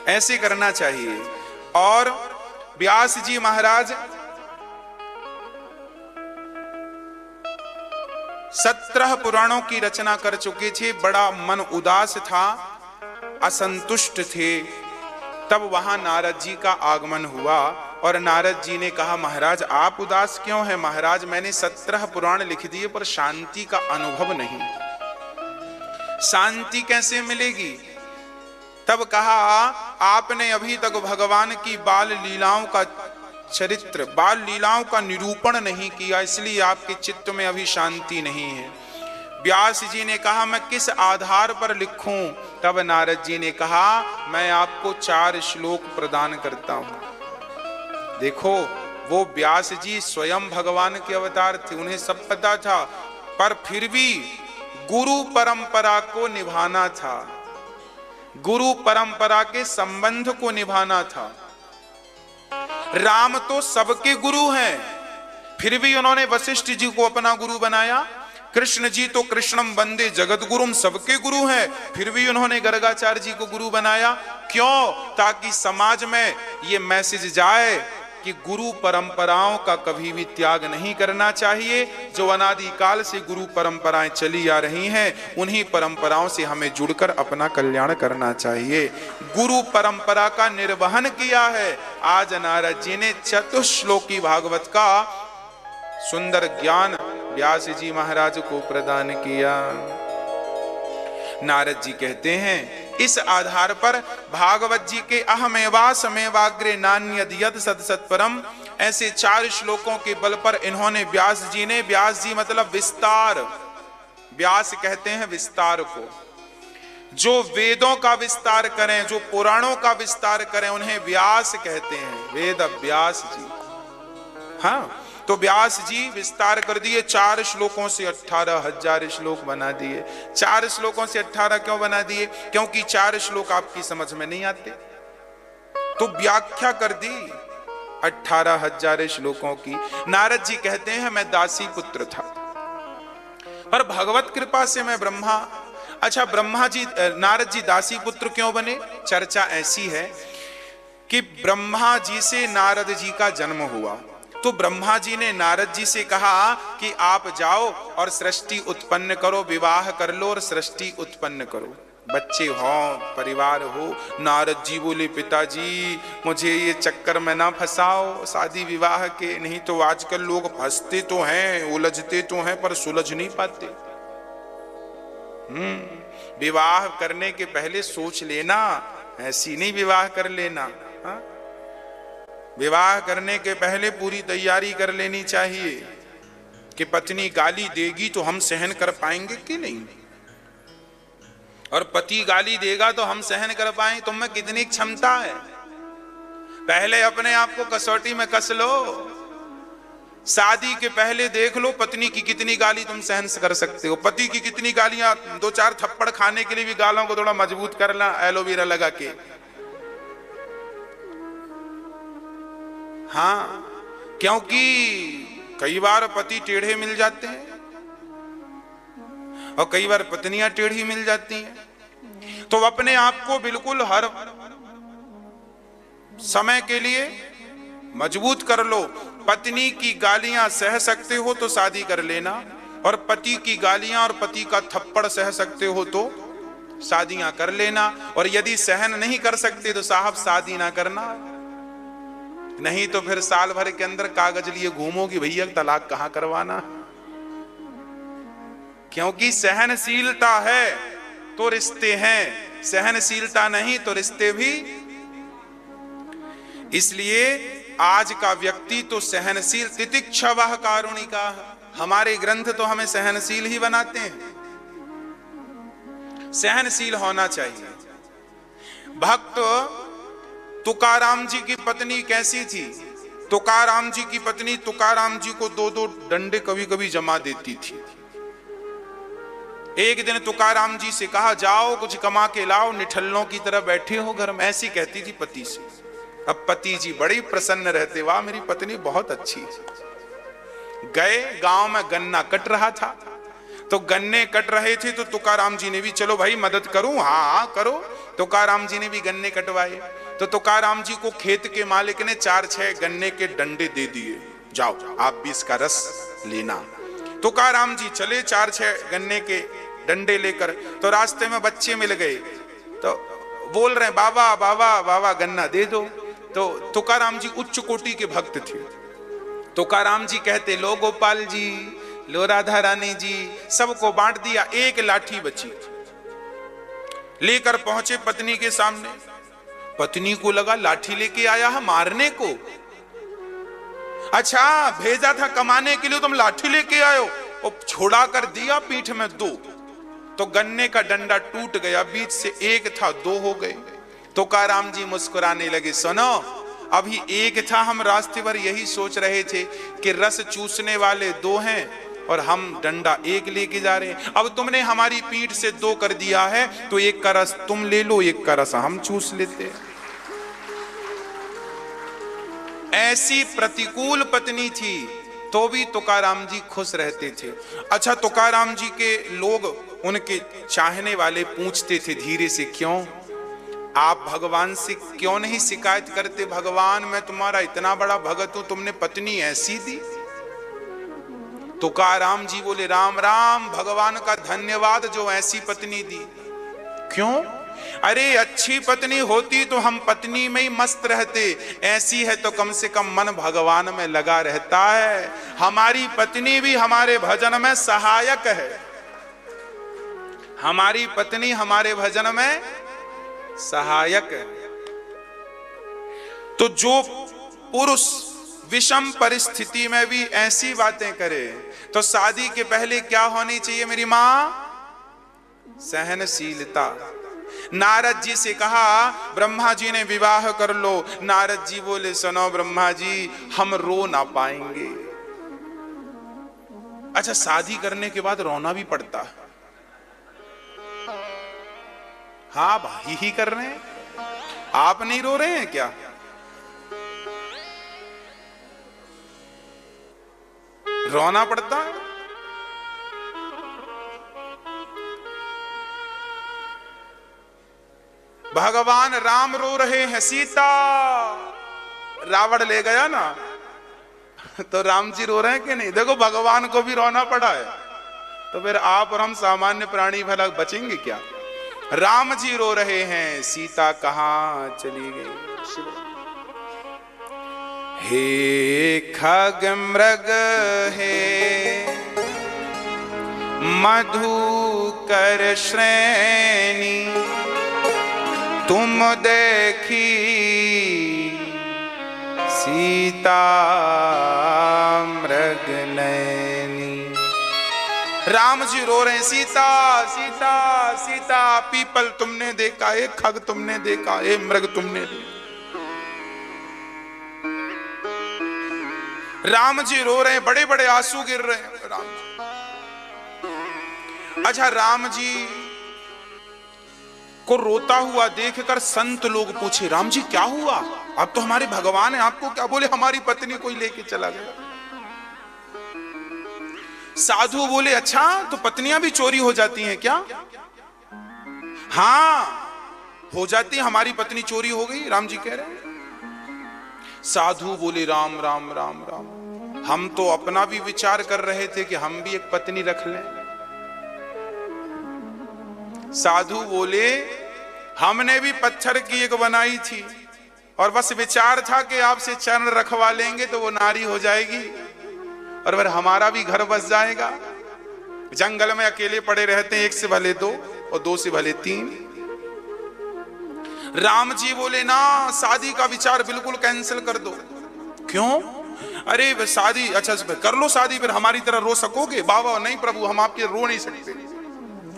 ऐसे करना चाहिए। और व्यास जी महाराज 17 पुराणों की रचना कर चुके थे। बड़ा मन उदास था, असंतुष्ट थे। तब वहां नारद जी का आगमन हुआ और नारद जी ने कहा, महाराज आप उदास क्यों हैं? महाराज मैंने 17 पुराण लिख दिए पर शांति का अनुभव नहीं, शांति कैसे मिलेगी? तब कहा, आपने अभी तक भगवान की बाल लीलाओं का चरित्र, बाल लीलाओं का निरूपण नहीं किया, इसलिए आपके चित्त में अभी शांति नहीं है। व्यास जी ने कहा, मैं किस आधार पर लिखूं? तब नारद जी ने कहा, मैं आपको 4 श्लोक प्रदान करता हूं। देखो, वो व्यास जी स्वयं भगवान के अवतार थे, उन्हें सब पता था, पर फिर भी गुरु परंपरा को निभाना था, गुरु परंपरा के संबंध को निभाना था। राम तो सबके गुरु हैं, फिर भी उन्होंने वशिष्ठ जी को अपना गुरु बनाया। कृष्ण जी तो कृष्णम वंदे जगत गुरुम, सबके गुरु हैं, फिर भी उन्होंने गर्गाचार्य जी को गुरु बनाया। क्यों? ताकि समाज में ये मैसेज जाए कि गुरु परंपराओं का कभी भी त्याग नहीं करना चाहिए। जो अनादिकाल से गुरु परंपराएं चली आ रही हैं, उन्हीं परंपराओं से हमें जुड़कर अपना कल्याण करना चाहिए। गुरु परंपरा का निर्वहन किया है। आज नारद जी ने चतुश्लोकी भागवत का सुंदर ज्ञान व्यास जी महाराज को प्रदान किया। नारद जी कहते हैं, इस आधार पर भागवत जी के अहमेवासमेवाग्रे नान्यद यद सत सत्परम, ऐसे 4 श्लोकों के बल पर इन्होंने व्यास जी मतलब विस्तार, व्यास कहते हैं विस्तार को, जो वेदों का विस्तार करें, जो पुराणों का विस्तार करें, उन्हें व्यास कहते हैं, वेद व्यास जी। हाँ, तो व्यास जी विस्तार कर दिए, 4 श्लोकों से 18,000 श्लोक बना दिए। 4 श्लोकों से 18 क्यों बना दिए? क्योंकि 4 श्लोक आपकी समझ में नहीं आते, तो व्याख्या कर दी 18,000 श्लोकों की। नारद जी कहते हैं, मैं दासी पुत्र था, पर भगवत कृपा से मैं ब्रह्मा। अच्छा, ब्रह्मा जी, नारद जी दासी पुत्र क्यों बने? चर्चा ऐसी है कि ब्रह्मा जी से नारद जी का जन्म हुआ, तो ब्रह्मा जी ने नारद जी से कहा कि आप जाओ और सृष्टि उत्पन्न करो, विवाह कर लो और सृष्टि उत्पन्न करो, बच्चे हो, परिवार हो। नारद जी बोले, पिताजी मुझे ये चक्कर में ना फंसाओ शादी विवाह के, नहीं तो आजकल लोग फंसते तो हैं, उलझते तो हैं, पर सुलझ नहीं पाते। विवाह करने के पहले सोच लेना, ऐसी नहीं विवाह कर लेना। हा? विवाह करने के पहले पूरी तैयारी कर लेनी चाहिए कि पत्नी गाली देगी तो हम सहन कर पाएंगे कि नहीं, और पति गाली देगा तो हम सहन कर पाएंगे, तुम में कितनी क्षमता है। पहले अपने आप को कसौटी में कस लो, शादी के पहले देख लो पत्नी की कितनी गाली तुम सहन कर सकते हो, पति की कितनी गालियां। 2-4 थप्पड़ खाने के लिए भी गालों को थोड़ा मजबूत करना एलोवेरा लगा के। हाँ, क्योंकि कई बार पति टेढ़े मिल जाते हैं और कई बार पत्नियां टेढ़ी मिल जाती हैं। तो अपने आप को बिल्कुल हर समय के लिए मजबूत कर लो। पत्नी की गालियां सह सकते हो तो शादी कर लेना, और पति की गालियां और पति का थप्पड़ सह सकते हो तो शादियां कर लेना। और यदि सहन नहीं कर सकते तो साहब शादी ना करना, नहीं तो फिर साल भर के अंदर कागज लिए घूमोगी, भैया तलाक कहां करवाना। क्योंकि सहनशीलता है तो रिश्ते हैं, सहनशीलता नहीं तो रिश्ते भी। इसलिए आज का व्यक्ति तो सहनशील, तितिक्षवः कारुणिकाः, हमारे ग्रंथ तो हमें सहनशील ही बनाते हैं। सहनशील होना चाहिए। भक्त तुकाराम जी की पत्नी कैसी थी? तुकाराम जी की पत्नी तुकाराम जी को 2-2 डंडे कभी कभी जमा देती थी। एक दिन तुकाराम जी से कहा, जाओ कुछ कमा के लाओ, निठल्लों की तरह बैठे हो घर में, ऐसी कहती थी पति से। अब पति जी बड़े प्रसन्न रहते, वाह मेरी पत्नी बहुत अच्छी है। गए, गांव में गन्ना कट रहा था तो गन्ने कट रहे थे तो तुकाराम जी ने भी, चलो भाई मदद करूं, हाँ करो। तुकाराम जी ने भी गन्ने कटवाए। तो तुकाराम जी को खेत के मालिक ने 4-6 गन्ने के डंडे दे दिए, जाओ आप भी इसका रस लेना। तुकाराम जी चले 4-6 गन्ने के डंडे लेकर। तो रास्ते में बच्चे मिल गए, तो बोल रहे बाबा बाबा बाबा गन्ना दे दो। तो तुकाराम जी उच्च कोटि के भक्त थे। तुकाराम जी कहते, लो गोपाल जी, लो राधा रानी जी, सबको बांट दिया। एक लाठी बची, लेकर पहुंचे पत्नी के सामने। पत्नी को लगा लाठी लेके आया है मारने को। अच्छा, भेजा था कमाने के लिए, तुम लाठी लेके आयो। और छोड़ा कर दिया पीठ में 2। तो गन्ने का डंडा टूट गया, बीच से 1 था 2 हो गए। तुकाराम जी मुस्कुराने लगे, सुनो अभी 1 था, हम रास्ते भर यही सोच रहे थे कि रस चूसने वाले 2 हैं और हम डंडा 1 लेके जा रहे हैं। अब तुमने हमारी पीठ से 2 कर दिया है, तो 1 का रस तुम ले लो, 1 का रस हम चूस लेते। ऐसी प्रतिकूल पत्नी थी तो भी तुकाराम जी खुश रहते थे। अच्छा, तुकाराम जी के लोग, उनके चाहने वाले पूछते थे धीरे से, क्यों आप भगवान से क्यों नहीं शिकायत करते? भगवान, मैं तुम्हारा इतना बड़ा भगत हूं, तुमने पत्नी ऐसी दी। तुकाराम जी बोले, राम राम, भगवान का धन्यवाद जो ऐसी पत्नी दी। क्यों? अरे अच्छी पत्नी होती तो हम पत्नी में ही मस्त रहते, ऐसी है तो कम से कम मन भगवान में लगा रहता है। हमारी पत्नी भी हमारे भजन में सहायक है, हमारी पत्नी हमारे भजन में सहायक है। तो जो पुरुष विषम परिस्थिति में भी ऐसी बातें करे, तो शादी के पहले क्या होनी चाहिए मेरी मां? सहनशीलता। नारद जी से कहा ब्रह्मा जी ने विवाह कर लो। नारद जी बोले, सुनो ब्रह्मा जी, हम रो ना पाएंगे। अच्छा, शादी करने के बाद रोना भी पड़ता है। हाँ भाई ही कर रहे हैं, आप नहीं रो रहे हैं क्या? रोना पड़ता है। भगवान राम रो रहे हैं, सीता रावण ले गया ना, तो राम जी रो रहे हैं कि नहीं? देखो, भगवान को भी रोना पड़ा है, तो फिर आप और हम सामान्य प्राणी भला बचेंगे क्या? राम जी रो रहे हैं, सीता कहां चली गई? हे खग मृग हे मधुकर श्रेणी, तुम देखी सीता मृग नैनी। राम जी रो रहे हैं, सीता सीता सीता, पीपल तुमने देखा, एक खग तुमने देखा, एक मृग तुमने देखा। राम जी रो रहे हैं, बड़े बड़े आंसू गिर रहे हैं राम जी। अच्छा, राम जी को रोता हुआ देखकर संत लोग पूछे, राम जी क्या हुआ? आप तो हमारे भगवान हैं, आपको क्या? बोले, हमारी पत्नी कोई लेके चला गया। साधु बोले, अच्छा तो पत्नियां भी चोरी हो जाती हैं क्या? हाँ हो जाती, हमारी पत्नी चोरी हो गई, राम जी कह रहे हैं। साधु बोले, राम राम राम राम, हम तो अपना भी विचार कर रहे थे कि हम भी एक पत्नी रख लें। साधु बोले, हमने भी पत्थर की एक बनाई थी और बस विचार था कि आपसे चरण रखवा लेंगे तो वो नारी हो जाएगी और फिर हमारा भी घर बस जाएगा। जंगल में अकेले पड़े रहते हैं, 1 से भले 2 और 2 से भले 3। राम जी बोले, ना, शादी का विचार बिल्कुल कैंसिल कर दो। क्यों? अरे शादी, अच्छा कर लो शादी, फिर हमारी तरह रो सकोगे? बाबा नहीं प्रभु, हम आपके रो नहीं सकते।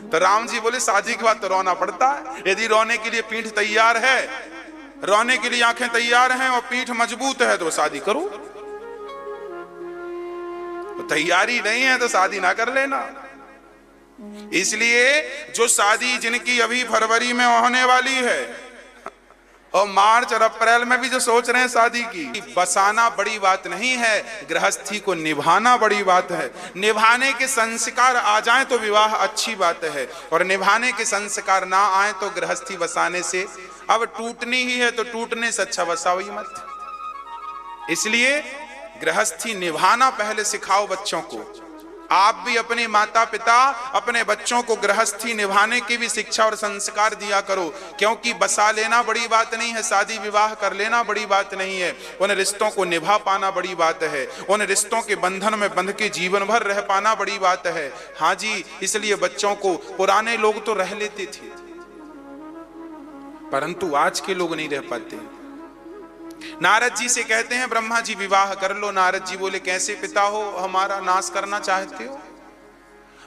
तो राम जी बोले, शादी के बाद तो रोना पड़ता है। यदि रोने के लिए पीठ तैयार है, रोने के लिए आंखें तैयार हैं और पीठ मजबूत है, तो शादी करो। तो तैयारी नहीं है तो शादी ना कर लेना। इसलिए जो शादी जिनकी अभी फरवरी में होने वाली है, और मार्च और अप्रैल में भी जो सोच रहे हैं शादी की, बसाना बड़ी बात नहीं है, गृहस्थी को निभाना बड़ी बात है। निभाने के संस्कार आ जाएं तो विवाह अच्छी बात है, और निभाने के संस्कार ना आए तो गृहस्थी बसाने से, अब टूटनी ही है तो टूटने से अच्छा बसाओ ही मत। इसलिए गृहस्थी निभाना पहले सिखाओ बच्चों को। आप भी अपने माता पिता अपने बच्चों को गृहस्थी निभाने की भी शिक्षा और संस्कार दिया करो, क्योंकि बसा लेना बड़ी बात नहीं है, शादी विवाह कर लेना बड़ी बात नहीं है, उन रिश्तों को निभा पाना बड़ी बात है, उन रिश्तों के बंधन में बंध के जीवन भर रह पाना बड़ी बात है। हाँ जी, इसलिए बच्चों को, पुराने लोग तो रह लेते थे परंतु आज के लोग नहीं रह पाते। नारद जी से कहते हैं ब्रह्मा जी विवाह कर लो। नारद जी बोले कैसे पिता हो, हमारा नाश करना चाहते हो?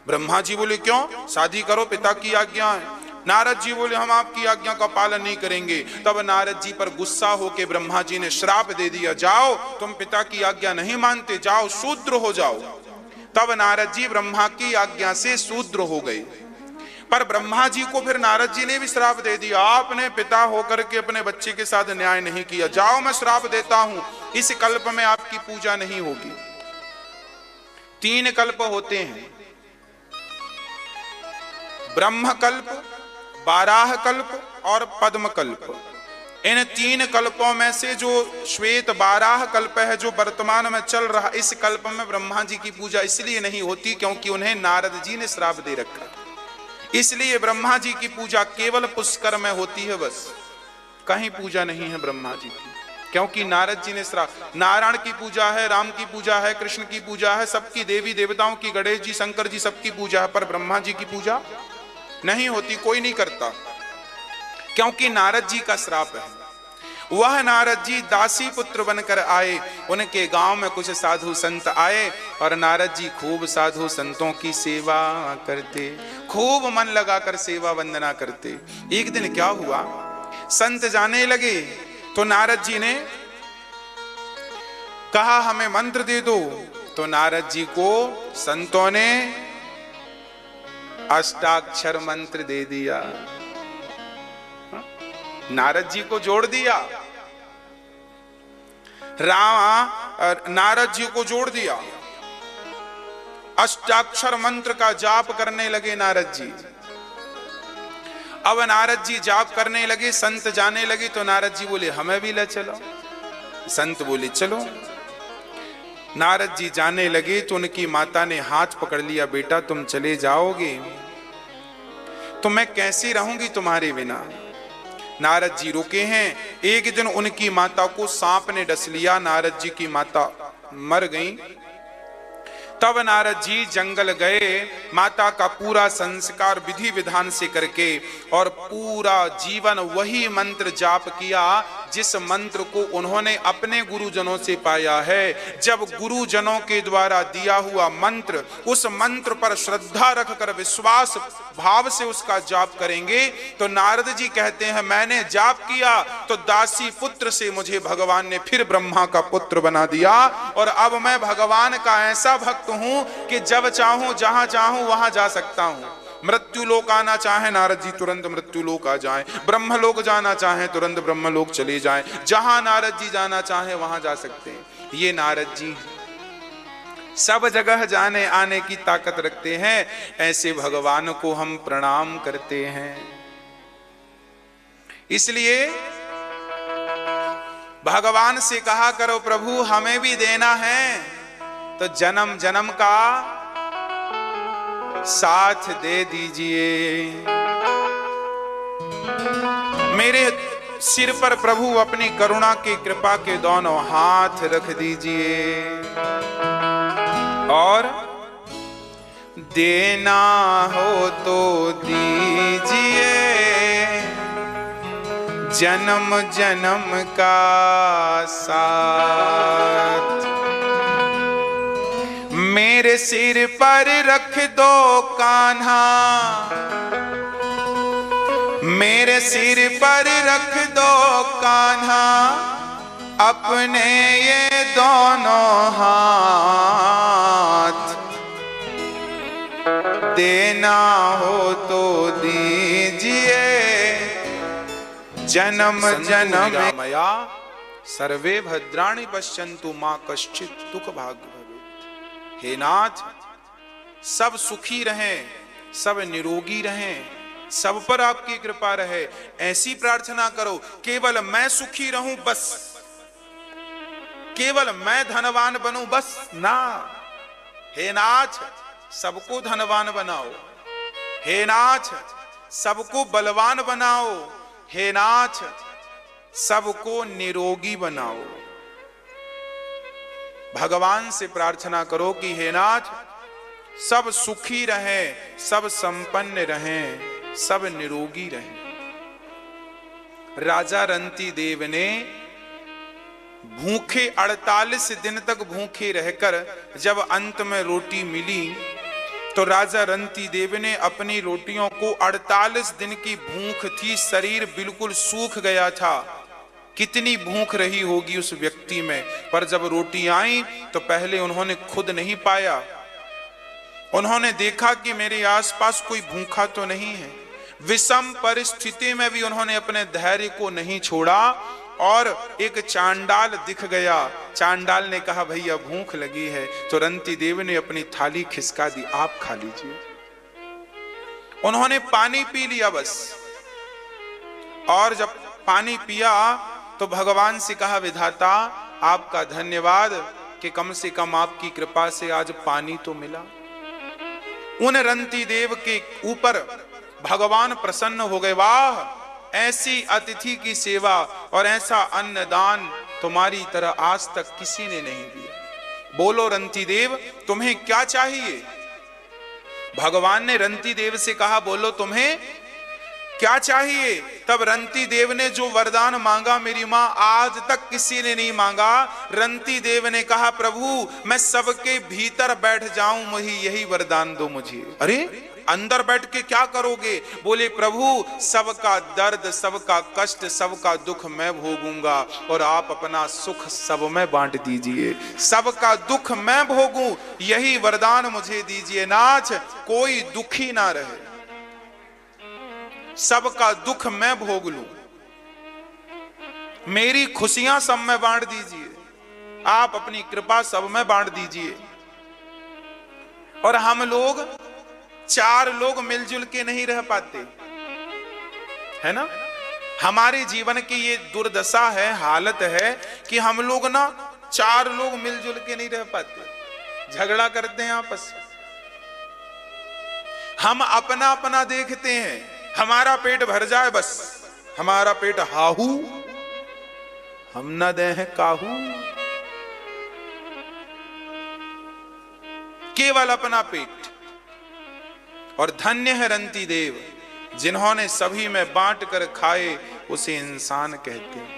ब्रह्मा जी बोले क्यों, शादी करो, पिता की आज्ञा है। नारद जी बोले हम आपकी आज्ञा का पालन नहीं करेंगे। तब नारद जी पर गुस्सा होकर ब्रह्मा जी ने श्राप दे दिया, जाओ तुम पिता की आज्ञा नहीं मानते, जाओ शूद्र हो जाओ। तब नारद जी ब्रह्मा की आज्ञा से शूद्र हो गए। पर ब्रह्मा जी को फिर नारद जी ने भी श्राप दे दिया, आपने पिता होकर के अपने बच्चे के साथ न्याय नहीं किया, जाओ मैं श्राप देता हूं, इस कल्प में आपकी पूजा नहीं होगी। 3 कल्प होते हैं, ब्रह्म कल्प, बाराह कल्प और पद्म कल्प। इन 3 कल्पों में से जो श्वेत बाराह कल्प है जो वर्तमान में चल रहा, इस कल्प में ब्रह्मा जी की पूजा इसलिए नहीं होती क्योंकि उन्हें नारद जी ने श्राप दे रखा। इसलिए ब्रह्मा जी की पूजा केवल पुष्कर में होती है, बस कहीं पूजा नहीं है ब्रह्मा जी की, क्योंकि नारद जी ने श्राप। नारायण की पूजा है, राम की पूजा है, कृष्ण की पूजा है, सबकी देवी देवताओं की, गणेश जी शंकर जी सबकी पूजा है, पर ब्रह्मा जी की पूजा नहीं होती, कोई नहीं करता, क्योंकि नारद जी का श्राप है। वह नारद जी दासी पुत्र बनकर आए, उनके गांव में कुछ साधु संत आए और नारद जी खूब साधु संतों की सेवा करते, खूब मन लगाकर सेवा वंदना करते। एक दिन क्या हुआ, संत जाने लगे तो नारद जी ने कहा हमें मंत्र दे दो। तो नारद जी को संतों ने अष्टाक्षर मंत्र दे दिया, नारद जी को जोड़ दिया, नारद जी को जोड़ दिया, अष्टाक्षर मंत्र का जाप करने लगे नारद जी। अब नारद जी जाप करने लगे, संत जाने लगे, तो नारद जी बोले हमें भी ले चलो। संत बोले चलो। नारद जी जाने लगे तो उनकी माता ने हाथ पकड़ लिया, बेटा तुम चले जाओगे तो मैं कैसे रहूंगी तुम्हारे बिना। नारद जी रुके हैं। एक दिन उनकी माता को सांप ने डस लिया, नारद जी की माता मर गई। तब नारद जी जंगल गए, माता का पूरा संस्कार विधि विधान से करके और पूरा जीवन वही मंत्र जाप किया जिस मंत्र को उन्होंने अपने गुरुजनों से पाया है। जब गुरुजनों के द्वारा दिया हुआ मंत्र, उस मंत्र पर श्रद्धा रखकर विश्वास भाव से उसका जाप करेंगे तो नारद जी कहते हैं मैंने जाप किया तो दासी पुत्र से मुझे भगवान ने फिर ब्रह्मा का पुत्र बना दिया, और अब मैं भगवान का ऐसा भक्त हूं कि जब चाहूं जहां चाहूं वहां जा सकता हूं। मृत्यु लोक आना चाहे नारद जी तुरंत मृत्यु लोक आ जाएं, ब्रह्म लोक जाना चाहे तुरंत ब्रह्म लोक चले जाएं, जहां नारद जी जाना चाहे वहां जा सकते हैं। ये नारद जी सब जगह जाने आने की ताकत रखते हैं। ऐसे भगवान को हम प्रणाम करते हैं। इसलिए भगवान से कहा करो प्रभु हमें भी देना है तो जन्म जन्म का साथ दे दीजिए। मेरे सिर पर प्रभु अपनी करुणा की कृपा के दोनों हाथ रख दीजिए और देना हो तो दीजिए जन्म जन्म का साथ। मेरे सिर पर रख दो कान्हा, मेरे सिर पर रख दो कान्हा अपने ये दोनों हाथ। देना हो तो दीजिए जन्म जन्म मया सर्वे भद्राणि पश्यन्तु मां कश्चित् दुख भाग्य भवेत्। हे नाथ, सब सुखी रहें, सब निरोगी रहें, सब पर आपकी कृपा रहे, ऐसी प्रार्थना करो। केवल मैं सुखी रहूं बस, केवल मैं धनवान बनूं बस ना। हे नाथ, सबको धनवान बनाओ। हे नाथ, सबको बलवान बनाओ। हे नाथ, सबको निरोगी बनाओ। भगवान से प्रार्थना करो कि हे नाथ, सब सुखी रहें, सब संपन्न रहें, सब निरोगी रहें। राजा रंती देव ने भूखे 48 दिन तक भूखे रहकर जब अंत में रोटी मिली तो राजा रंती देव ने अपनी रोटियों को 48 दिन की भूख थी, शरीर बिल्कुल सूख गया था। कितनी भूख रही होगी उस व्यक्ति में, पर जब रोटी आई तो पहले उन्होंने खुद नहीं पाया। उन्होंने देखा कि मेरे आसपास कोई भूखा तो नहीं है। विषम परिस्थिति में भी उन्होंने अपने धैर्य को नहीं छोड़ा और एक चांडाल दिख गया। चांडाल ने कहा, भैया भूख लगी है। तो रंती देव ने अपनी थाली खिसका दी, आप खा लीजिए। उन्होंने पानी पी लिया बस, और जब पानी पिया तो भगवान से कहा, विधाता आपका धन्यवाद कि कम से कम आपकी कृपा से आज पानी तो मिला। उन रंती देव के ऊपर भगवान प्रसन्न हो गए। वाह, ऐसी अतिथि की सेवा और ऐसा अन्नदान तुम्हारी तरह आज तक किसी ने नहीं दिया। बोलो रंती देव, तुम्हें क्या चाहिए? भगवान ने रंती देव से कहा, बोलो तुम्हें क्या चाहिए? तब रंती देव ने जो वरदान मांगा, मेरी मां आज तक किसी ने नहीं मांगा। रंती देव ने कहा, प्रभु मैं सबके भीतर बैठ जाऊं, मुझे यही वरदान दो मुझे। अरे अंदर बैठ के क्या करोगे? बोले, प्रभु सबका दर्द, सबका कष्ट, सबका दुख मैं भोगूंगा और आप अपना सुख सब में बांट दीजिए। सबका दुख मैं भोगूं, यही वरदान मुझे दीजिए नाथ, कोई दुखी ना रहे, सबका दुख मैं भोग लूं, मेरी खुशियां सब में बांट दीजिए, आप अपनी कृपा सब में बांट दीजिए। और हम लोग 4 लोग मिलजुल के नहीं रह पाते, है ना? हमारे जीवन की ये दुर्दशा है, हालत है कि हम लोग ना 4 लोग मिलजुल के नहीं रह पाते, झगड़ा करते हैं आपस में। हम अपना अपना देखते हैं, हमारा पेट भर जाए बस, हमारा पेट हाहू, हम न दे हैं काहू। केवल अपना पेट। और धन्य है रंती देव, जिन्होंने सभी में बांट कर खाए, उसे इंसान कहते हैं।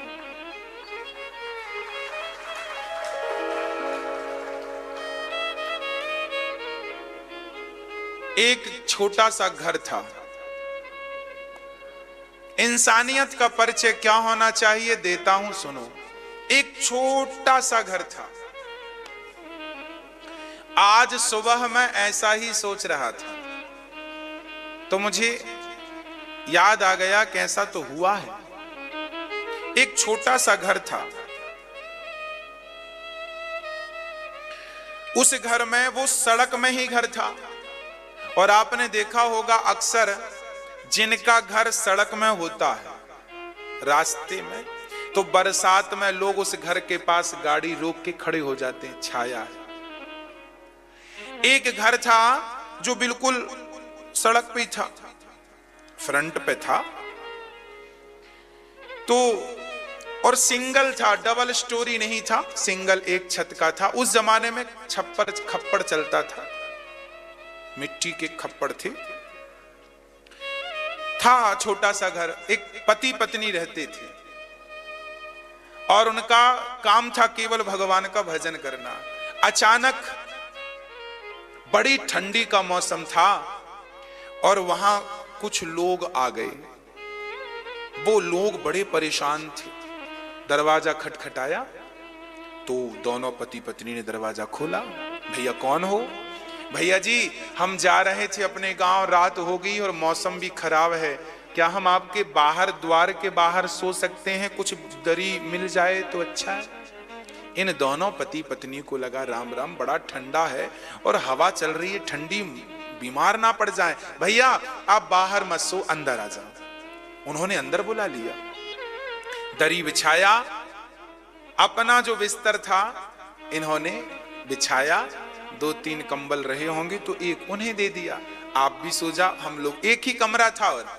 एक छोटा सा घर था। इंसानियत का परिचय क्या होना चाहिए देता हूं, सुनो। एक छोटा सा घर था। आज सुबह मैं ऐसा ही सोच रहा था तो मुझे याद आ गया कैसा तो हुआ है। एक छोटा सा घर था, उस घर में, वो सड़क में ही घर था। और आपने देखा होगा अक्सर जिनका घर सड़क में होता है, रास्ते में, तो बरसात में लोग उस घर के पास गाड़ी रोक के खड़े हो जाते हैं, छाया है। एक घर था जो बिल्कुल सड़क पे था, फ्रंट पे था, तो और सिंगल था, डबल स्टोरी नहीं था, सिंगल एक छत का था। उस जमाने में छप्पर खप्पड़ चलता था, मिट्टी के खप्पड़ थे। था छोटा सा घर, एक पति पत्नी रहते थे और उनका काम था केवल भगवान का भजन करना। अचानक बड़ी ठंडी का मौसम था और वहां कुछ लोग आ गए। वो लोग बड़े परेशान थे। दरवाजा खटखटाया तो दोनों पति पत्नी ने दरवाजा खोला। भैया कौन हो? भैया जी हम जा रहे थे अपने गांव, रात हो गई और मौसम भी खराब है, क्या हम आपके बाहर, द्वार के बाहर सो सकते हैं? कुछ दरी मिल जाए तो अच्छा है। इन दोनों पति पत्नी को लगा राम राम, बड़ा ठंडा है और हवा चल रही है ठंडी, बीमार ना पड़ जाए। भैया आप बाहर मत सो, अंदर आ जाओ। उन्होंने अंदर बुला लिया, दरी बिछाया, अपना जो बिस्तर था इन्होंने बिछाया। 2-3 कंबल रहे होंगे तो एक उन्हें दे दिया, आप भी सो जा, हम लोग एक ही कमरा था और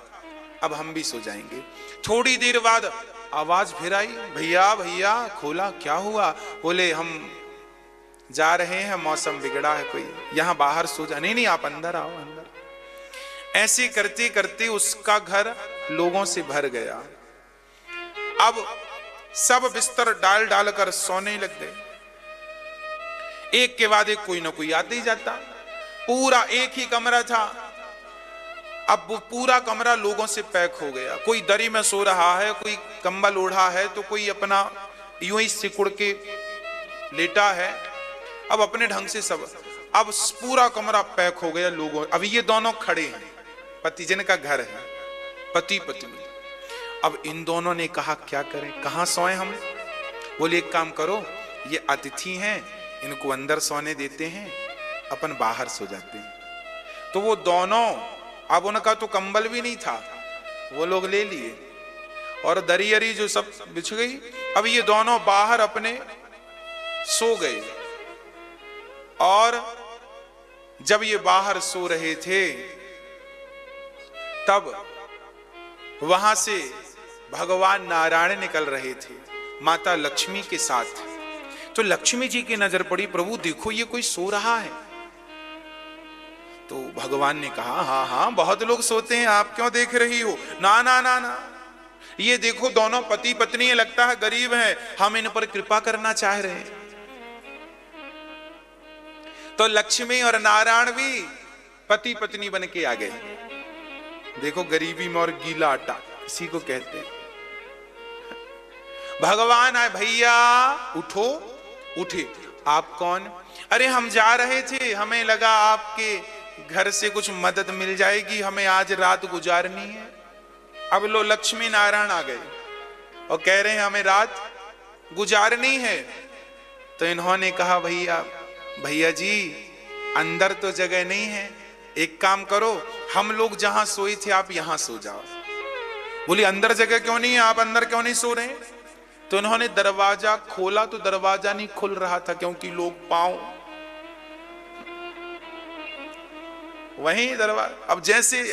अब हम भी सो जाएंगे। थोड़ी देर बाद आवाज फिर आई, भैया भैया खोला, क्या हुआ? बोले हम जा रहे हैं, मौसम बिगड़ा है, कोई यहां बाहर सो जा। नहीं आप अंदर आओ, अंदर। ऐसे करते करते उसका घर लोगों से भर गया। अब सब बिस्तर डाल डालकर सोने लग गए, एक के बाद एक कोई ना कोई आते ही जाता। पूरा एक ही कमरा था, अब वो पूरा कमरा लोगों से पैक हो गया। कोई दरी में सो रहा है, कोई कंबल ओढ़ा है, तो कोई अपना यूं ही सिकुड़ के लेटा है। अब अपने ढंग से सब, अब पूरा कमरा पैक हो गया लोगों। अब ये दोनों खड़े हैं, पति जिनका घर है, पति पत्नी। अब इन दोनों ने कहा क्या करें, कहां सोए हम? बोले एक काम करो, ये अतिथि हैं, इनको अंदर सोने देते हैं, अपन बाहर सो जाते हैं। तो वो दोनों, अब उनका तो कंबल भी नहीं था, वो लोग ले लिए और दरी अरी जो सब बिछ गई। अब ये दोनों बाहर अपने सो गए। और जब ये बाहर सो रहे थे तब वहां से भगवान नारायण निकल रहे थे माता लक्ष्मी के साथ। तो लक्ष्मी जी की नजर पड़ी, प्रभु देखो ये कोई सो रहा है। तो भगवान ने कहा हाँ हाँ बहुत लोग सोते हैं, आप क्यों देख रही हो? ना ना ना ना, ये देखो दोनों पति पत्नी है, लगता है गरीब हैं, हम इन पर कृपा करना चाह रहे हैं। तो लक्ष्मी और नारायण भी पति पत्नी बन के आ गए। देखो गरीबी में और गीला आटा इसी को कहते हैं। भगवान आए, भैया उठो। उठे, आप कौन? अरे हम जा रहे थे, हमें लगा आपके घर से कुछ मदद मिल जाएगी, हमें आज रात गुजारनी है। अब लो लक्ष्मी नारायण आ गए और कह रहे हैं हमें रात गुजारनी है। तो इन्होंने कहा भैया जी अंदर तो जगह नहीं है, एक काम करो, हम लोग जहां सोए थे आप यहां सो जाओ। बोली अंदर जगह क्यों नहीं है, आप अंदर क्यों नहीं सो रहे? तो इन्होंने दरवाजा खोला तो दरवाजा नहीं खुल रहा था, क्योंकि लोग पांव वहीं दरवाजा। अब जैसे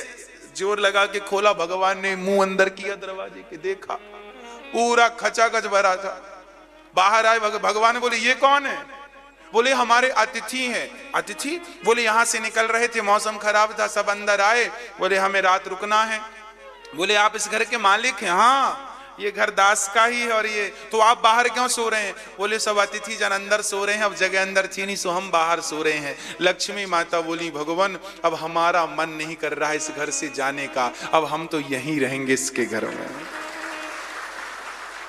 जोर लगा के खोला, भगवान ने मुंह अंदर किया दरवाजे के, देखा पूरा खचाखच भरा था। बाहर आए, भगवान बोले ये कौन है? बोले हमारे अतिथि हैं। अतिथि? बोले यहां से निकल रहे थे, मौसम खराब था, सब अंदर आए, बोले हमें रात रुकना है। बोले आप इस घर के मालिक हैं? हाँ ये घर दास का ही है। और ये तो आप बाहर क्यों सो रहे हैं? बोले सब अतिथि जन अंदर सो रहे हैं, अब जगह अंदर थी नहीं सो हम बाहर सो रहे हैं। लक्ष्मी माता बोली भगवान अब हमारा मन नहीं कर रहा है इस घर से जाने का, अब हम तो यहीं रहेंगे इसके घर में।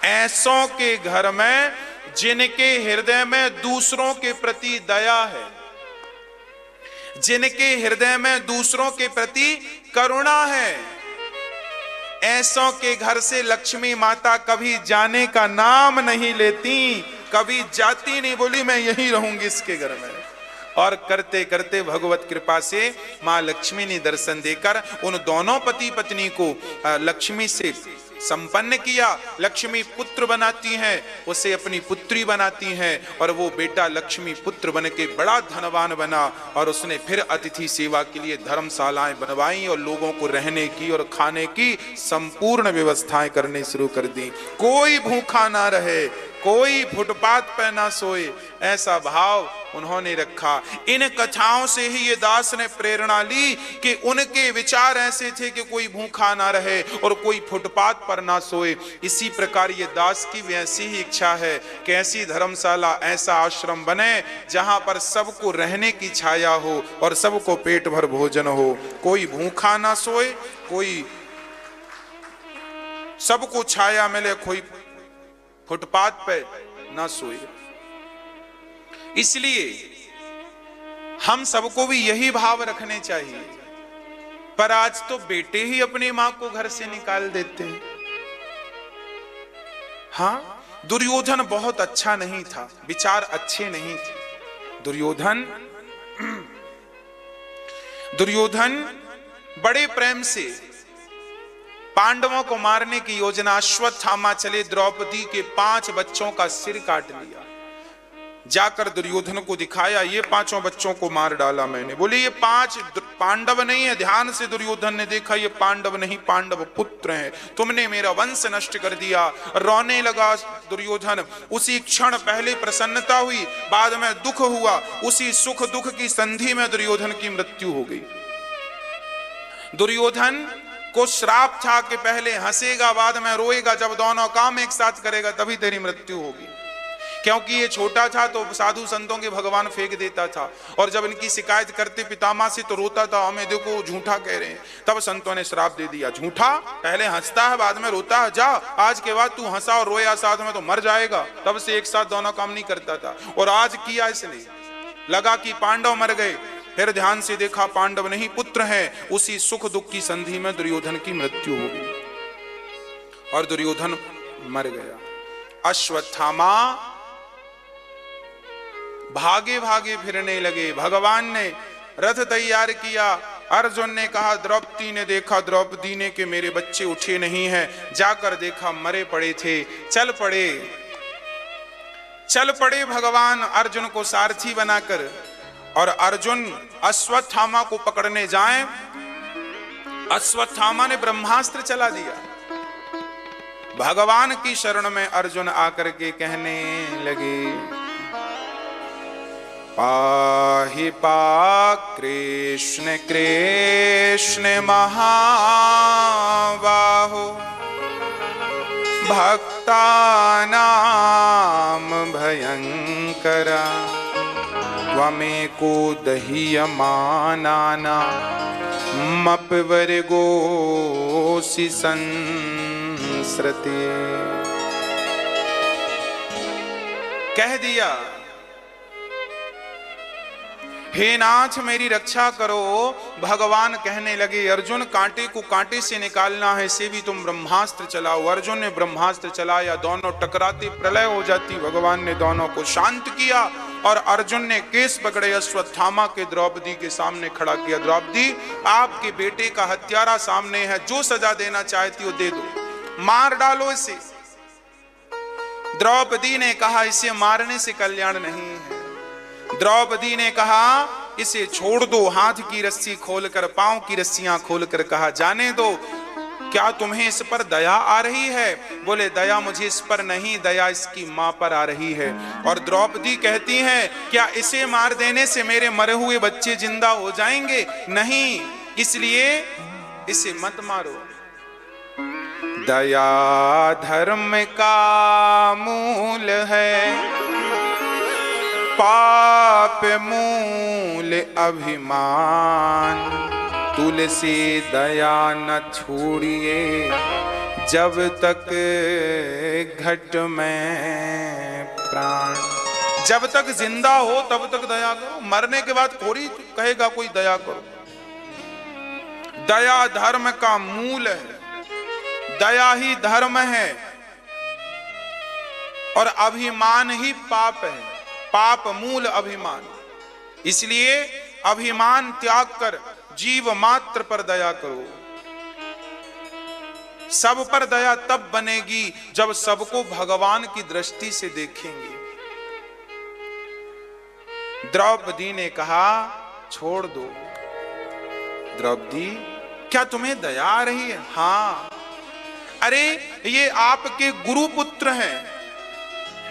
ऐसों के घर में जिनके हृदय में दूसरों के प्रति दया है, जिनके हृदय में दूसरों के प्रति करुणा है, ऐसों के घर से लक्ष्मी माता कभी जाने का नाम नहीं लेती, कभी जाती नहीं। बोली मैं यहीं रहूंगी इसके घर में। और करते करते भगवत कृपा से मां लक्ष्मी ने दर्शन देकर उन दोनों पति पत्नी को लक्ष्मी से संपन्न किया। लक्ष्मी पुत्र बनाती हैं, उसे अपनी पुत्री बनाती हैं, और वो बेटा लक्ष्मी पुत्र बन के बड़ा धनवान बना। और उसने फिर अतिथि सेवा के लिए धर्मशालाएं बनवाई और लोगों को रहने की और खाने की संपूर्ण व्यवस्थाएं करनी शुरू कर दी। कोई भूखा ना रहे, कोई फुटपाथ पे ना सोए, ऐसा भाव उन्होंने रखा। इन कथाओं से ही ये दास ने प्रेरणा ली कि उनके विचार ऐसे थे कि कोई भूखा ना रहे और कोई फुटपाथ पर ना सोए। इसी प्रकार ये दास की भी ऐसी ही इच्छा है कि ऐसी धर्मशाला, ऐसा आश्रम बने जहां पर सबको रहने की छाया हो और सबको पेट भर भोजन हो, कोई भूखा ना सोए, कोई सबको छाया मिले, कोई फुटपाथ पे ना सोए। इसलिए हम सबको भी यही भाव रखने चाहिए। पर आज तो बेटे ही अपनी मां को घर से निकाल देते हैं। हाँ, दुर्योधन बहुत अच्छा नहीं था, विचार अच्छे नहीं थे। दुर्योधन बड़े प्रेम से पांडवों को मारने की योजना, अश्वत्थामा चले, द्रौपदी के 5 बच्चों का सिर काट लिया, जाकर दुर्योधन को दिखाया, ये 5 बच्चों को मार डाला मैंने। बोले ये 5 पांडव नहीं है। ध्यान से दुर्योधन ने देखा, ये पांडव नहीं, पांडव पुत्र हैं, तुमने मेरा वंश नष्ट कर दिया। रोने लगा दुर्योधन। उसी क्षण पहले प्रसन्नता हुई, बाद में दुख हुआ। उसी सुख दुख की संधि में दुर्योधन की मृत्यु हो गई। दुर्योधन को श्राप था कि पहले हंसेगा बाद में रोएगा, जब दोनों काम एक साथ करेगा तभी तेरी मृत्यु होगी। क्योंकि ये छोटा था तो साधु संतों के भगवान फेंक देता था, और जब इनकी शिकायत करते पितामह से तो रोता था, हमें देखो झूठा कह रहे हैं। तब संतों ने श्राप दे दिया, झूठा पहले हंसता है बाद में रोता है, जा आज के बाद तू हंसा और रोया साथ में तो मर जाएगा। तब से एक साथ दोनों काम नहीं करता था, और आज किया इसने। लगा कि पांडव मर गए, फिर ध्यान से देखा पांडव नहीं पुत्र हैं। उसी सुख दुख की संधि में दुर्योधन की मृत्यु हो गई और दुर्योधन मर गया। अश्वत्थामा भागे भागे फिरने लगे। भगवान ने रथ तैयार किया। अर्जुन ने कहा, द्रौपदी ने देखा, द्रौपदी ने कि मेरे बच्चे उठे नहीं हैं। जाकर देखा मरे पड़े थे। चल पड़े भगवान अर्जुन को सारथी बनाकर, और अर्जुन अश्वत्थामा को पकड़ने जाए। अश्वत्थामा ने ब्रह्मास्त्र चला दिया। भगवान की शरण में अर्जुन आकर के कहने लगे, पाहि पाक कृष्ण कृष्ण महाबाहो, भक्तानां भयंकरा, त्वमेको दह्यमानानामपवर्गोऽसि संसृते। कह दिया, हे नाथ मेरी रक्षा करो। भगवान कहने लगे, अर्जुन कांटे को कांटे से निकालना है, से भी तुम ब्रह्मास्त्र चलाओ। अर्जुन ने ब्रह्मास्त्र चलाया, दोनों टकराते प्रलय हो जाती। भगवान ने दोनों को शांत किया और अर्जुन ने केस पकड़े अश्वत्थामा के द्रौपदी के सामने खड़ा किया। द्रौपदी, आपके बेटे का हत्यारा सामने है, जो सजा देना चाहती हो दे दो, मार डालो इसे। द्रौपदी ने कहा, इसे मारने से कल्याण नहीं है। द्रौपदी ने कहा, इसे छोड़ दो। हाथ की रस्सी खोलकर, पांव की रस्सियां खोलकर कहा, जाने दो। क्या तुम्हें इस पर दया आ रही है? बोले, दया मुझे इस पर नहीं, दया इसकी मां पर आ रही है। और द्रौपदी कहती हैं, क्या इसे मार देने से मेरे मरे हुए बच्चे जिंदा हो जाएंगे? नहीं, इसलिए इसे मत मारो। दया धर्म का मूल है, पाप मूल अभिमान। तुलसी दया न छोड़िए, जब तक घट में प्राण। जब तक जिंदा हो तब तक दया करो, मरने के बाद थोड़ी कहेगा कोई दया करो। दया धर्म का मूल है, दया ही धर्म है, और अभिमान ही पाप है। पाप मूल अभिमान। इसलिए अभिमान त्याग कर जीव मात्र पर दया करो। सब पर दया तब बनेगी जब सबको भगवान की दृष्टि से देखेंगे। द्रौपदी ने कहा, छोड़ दो। द्रौपदी, क्या तुम्हें दया आ रही है? हाँ। अरे, ये आपके गुरु पुत्र हैं,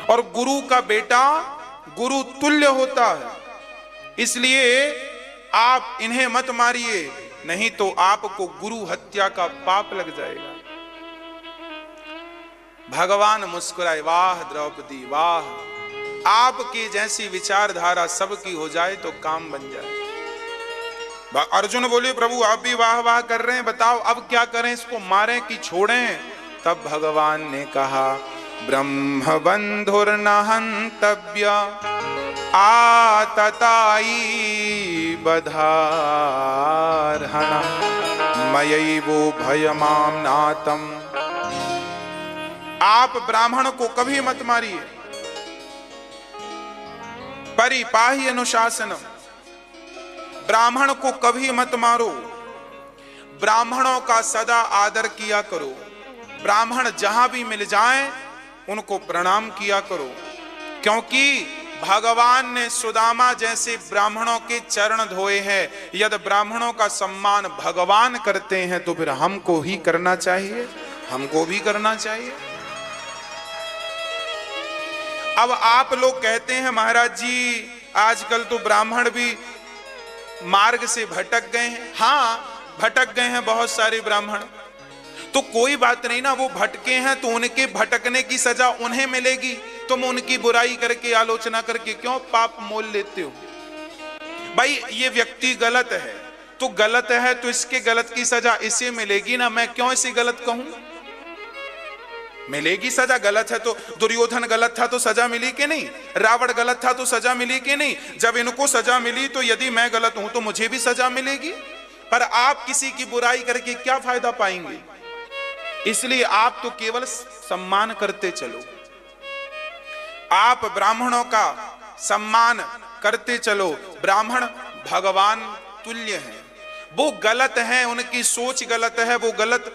और गुरु का बेटा गुरु तुल्य होता है, इसलिए आप इन्हें मत मारिए, नहीं तो आपको गुरु हत्या का पाप लग जाएगा। भगवान मुस्कुराए, वाह द्रौपदी वाह, आपकी जैसी विचारधारा सबकी हो जाए तो काम बन जाए। अर्जुन बोले, प्रभु आप भी वाह वाह कर रहे हैं, बताओ अब क्या करें, इसको मारें कि छोड़ें? तब भगवान ने कहा, ब्रह्म बंधुर्न हन्तव्य आततायी बधार्हणः, मयैवो भयमाम नातम। आप ब्राह्मण को कभी मत मारिए। परिपाहि अनुशासनम, ब्राह्मण को कभी मत मारो। ब्राह्मणों का सदा आदर किया करो। ब्राह्मण जहां भी मिल जाएं उनको प्रणाम किया करो, क्योंकि भगवान ने सुदामा जैसे ब्राह्मणों के चरण धोए हैं। यदि ब्राह्मणों का सम्मान भगवान करते हैं तो फिर हमको ही करना चाहिए, हमको भी करना चाहिए। अब आप लोग कहते हैं महाराज जी आजकल तो ब्राह्मण भी मार्ग से भटक गए हैं। हाँ, भटक गए हैं बहुत सारे ब्राह्मण, तो कोई बात नहीं ना, वो भटके हैं तो उनके भटकने की सजा उन्हें मिलेगी। तुम उनकी बुराई करके, आलोचना करके क्यों पाप मोल लेते हो? भाई ये व्यक्ति गलत है तो गलत है, तो इसके गलत की सजा इसे मिलेगी ना, मैं क्यों इसे गलत कहूं? मिलेगी सजा। गलत है तो दुर्योधन गलत था तो सजा मिली कि नहीं? रावण गलत था तो सजा मिली कि नहीं? जब इनको सजा मिली तो यदि मैं गलत हूं तो मुझे भी सजा मिलेगी। पर आप किसी की बुराई करके क्या फायदा पाएंगे? इसलिए आप तो केवल सम्मान करते चलो, आप ब्राह्मणों का सम्मान करते चलो। ब्राह्मण भगवान तुल्य हैं, वो गलत हैं, उनकी सोच गलत है, वो गलत।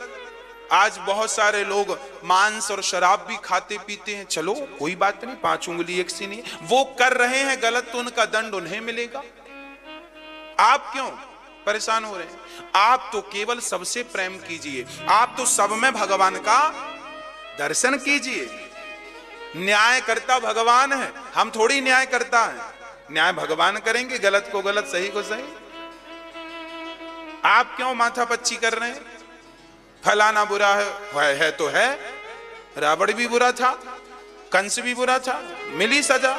आज बहुत सारे लोग मांस और शराब भी खाते पीते हैं, चलो कोई बात नहीं, 5 उंगली एक सी नहीं, वो कर रहे हैं गलत तो उनका दंड उन्हें मिलेगा। आप क्यों परेशान हो रहे हैं? आप तो केवल सबसे प्रेम कीजिए, आप तो सब में भगवान का दर्शन कीजिए। न्याय करता भगवान है, हम थोड़ी न्याय करता है। न्याय भगवान करेंगे, गलत को गलत, सही को सही। आप क्यों माथा पच्ची कर रहे हैं? फलाना बुरा है तो है, रावण भी बुरा था, कंस भी बुरा था, मिली सजा।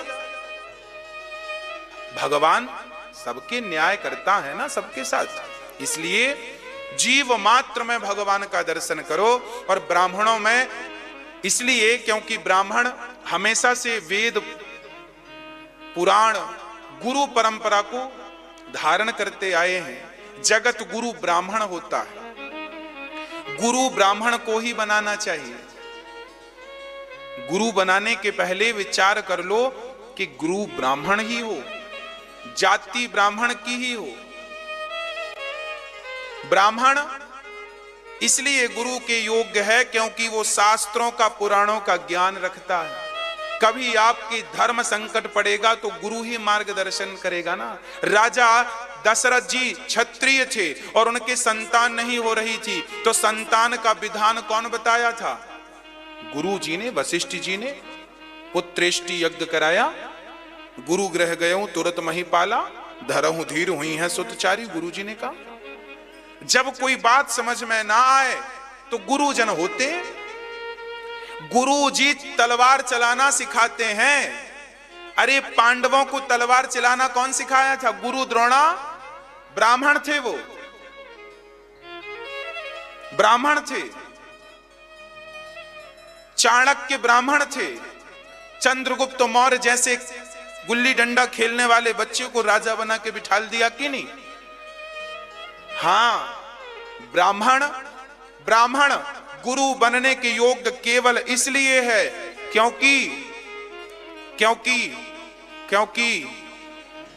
भगवान सबके न्याय करता है ना, सबके साथ। इसलिए जीव मात्र में भगवान का दर्शन करो। और ब्राह्मणों में इसलिए क्योंकि ब्राह्मण हमेशा से वेद पुराण गुरु परंपरा को धारण करते आए हैं। जगत गुरु ब्राह्मण होता है, गुरु ब्राह्मण को ही बनाना चाहिए। गुरु बनाने के पहले विचार कर लो कि गुरु ब्राह्मण ही हो, जाति ब्राह्मण की ही हो। ब्राह्मण इसलिए गुरु के योग्य है क्योंकि वो शास्त्रों का, पुराणों का ज्ञान रखता है। कभी आपकी धर्म संकट पड़ेगा तो गुरु ही मार्गदर्शन करेगा ना। राजा दशरथ जी क्षत्रिय थे और उनके संतान नहीं हो रही थी, तो संतान का विधान कौन बताया था? गुरु जी ने, वशिष्ठ जी ने। पुत्रेष्टि यज्ञ कराया, गुरु गृह गयो तुरत महिपाला, धरहु धीर हुई है सुतचारी, गुरु जी ने कहा। जब कोई बात समझ में ना आए तो गुरुजन होते। गुरु जी तलवार चलाना सिखाते हैं। अरे पांडवों को तलवार चलाना कौन सिखाया था? गुरु द्रोणा ब्राह्मण थे, वो ब्राह्मण थे। चाणक्य ब्राह्मण थे। चंद्रगुप्त मौर्य जैसे गुल्ली डंडा खेलने वाले बच्चे को राजा बना के बिठा दिया कि नहीं? हाँ, ब्राह्मण गुरु बनने के योग्य केवल इसलिए है क्योंकि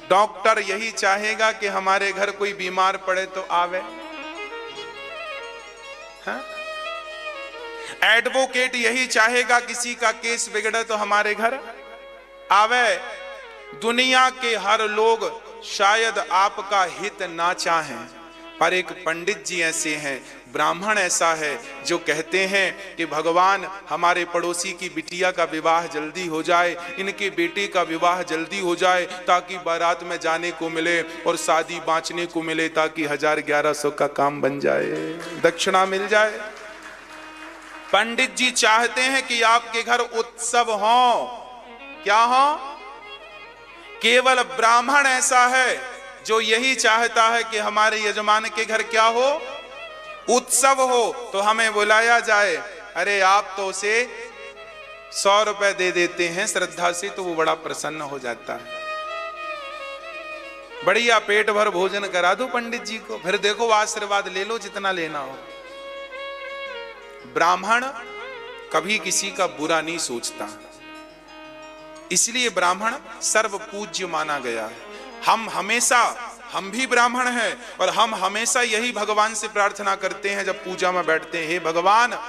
डॉक्टर यही चाहेगा कि हमारे घर कोई बीमार पड़े तो आवे। हाँ? एडवोकेट यही चाहेगा किसी का केस बिगड़े तो हमारे घर आवे। दुनिया के हर लोग शायद आपका हित ना चाहें, पर एक पंडित जी ऐसे हैं, ब्राह्मण ऐसा है जो कहते हैं कि भगवान हमारे पड़ोसी की बिटिया का विवाह जल्दी हो जाए, इनके बेटे का विवाह जल्दी हो जाए, ताकि बारात में जाने को मिले और शादी बांचने को मिले, ताकि 1000-1100 का काम बन जाए, दक्षिणा मिल जाए। पंडित जी चाहते हैं कि आपके घर उत्सव हो। क्या हो? केवल ब्राह्मण ऐसा है जो यही चाहता है कि हमारे यजमान के घर क्या हो? उत्सव हो, तो हमें बुलाया जाए। अरे आप तो उसे 100 रुपए दे देते हैं श्रद्धा से, तो वो बड़ा प्रसन्न हो जाता है। बढ़िया पेट भर भोजन करा दो पंडित जी को, फिर देखो आशीर्वाद ले लो जितना लेना हो। ब्राह्मण कभी किसी का बुरा नहीं सोचता, इसलिए ब्राह्मण सर्व पूज्य माना गया है। हम भी ब्राह्मण हैं और हम हमेशा यही भगवान से प्रार्थना करते हैं जब पूजा में बैठते हैं, हे भगवान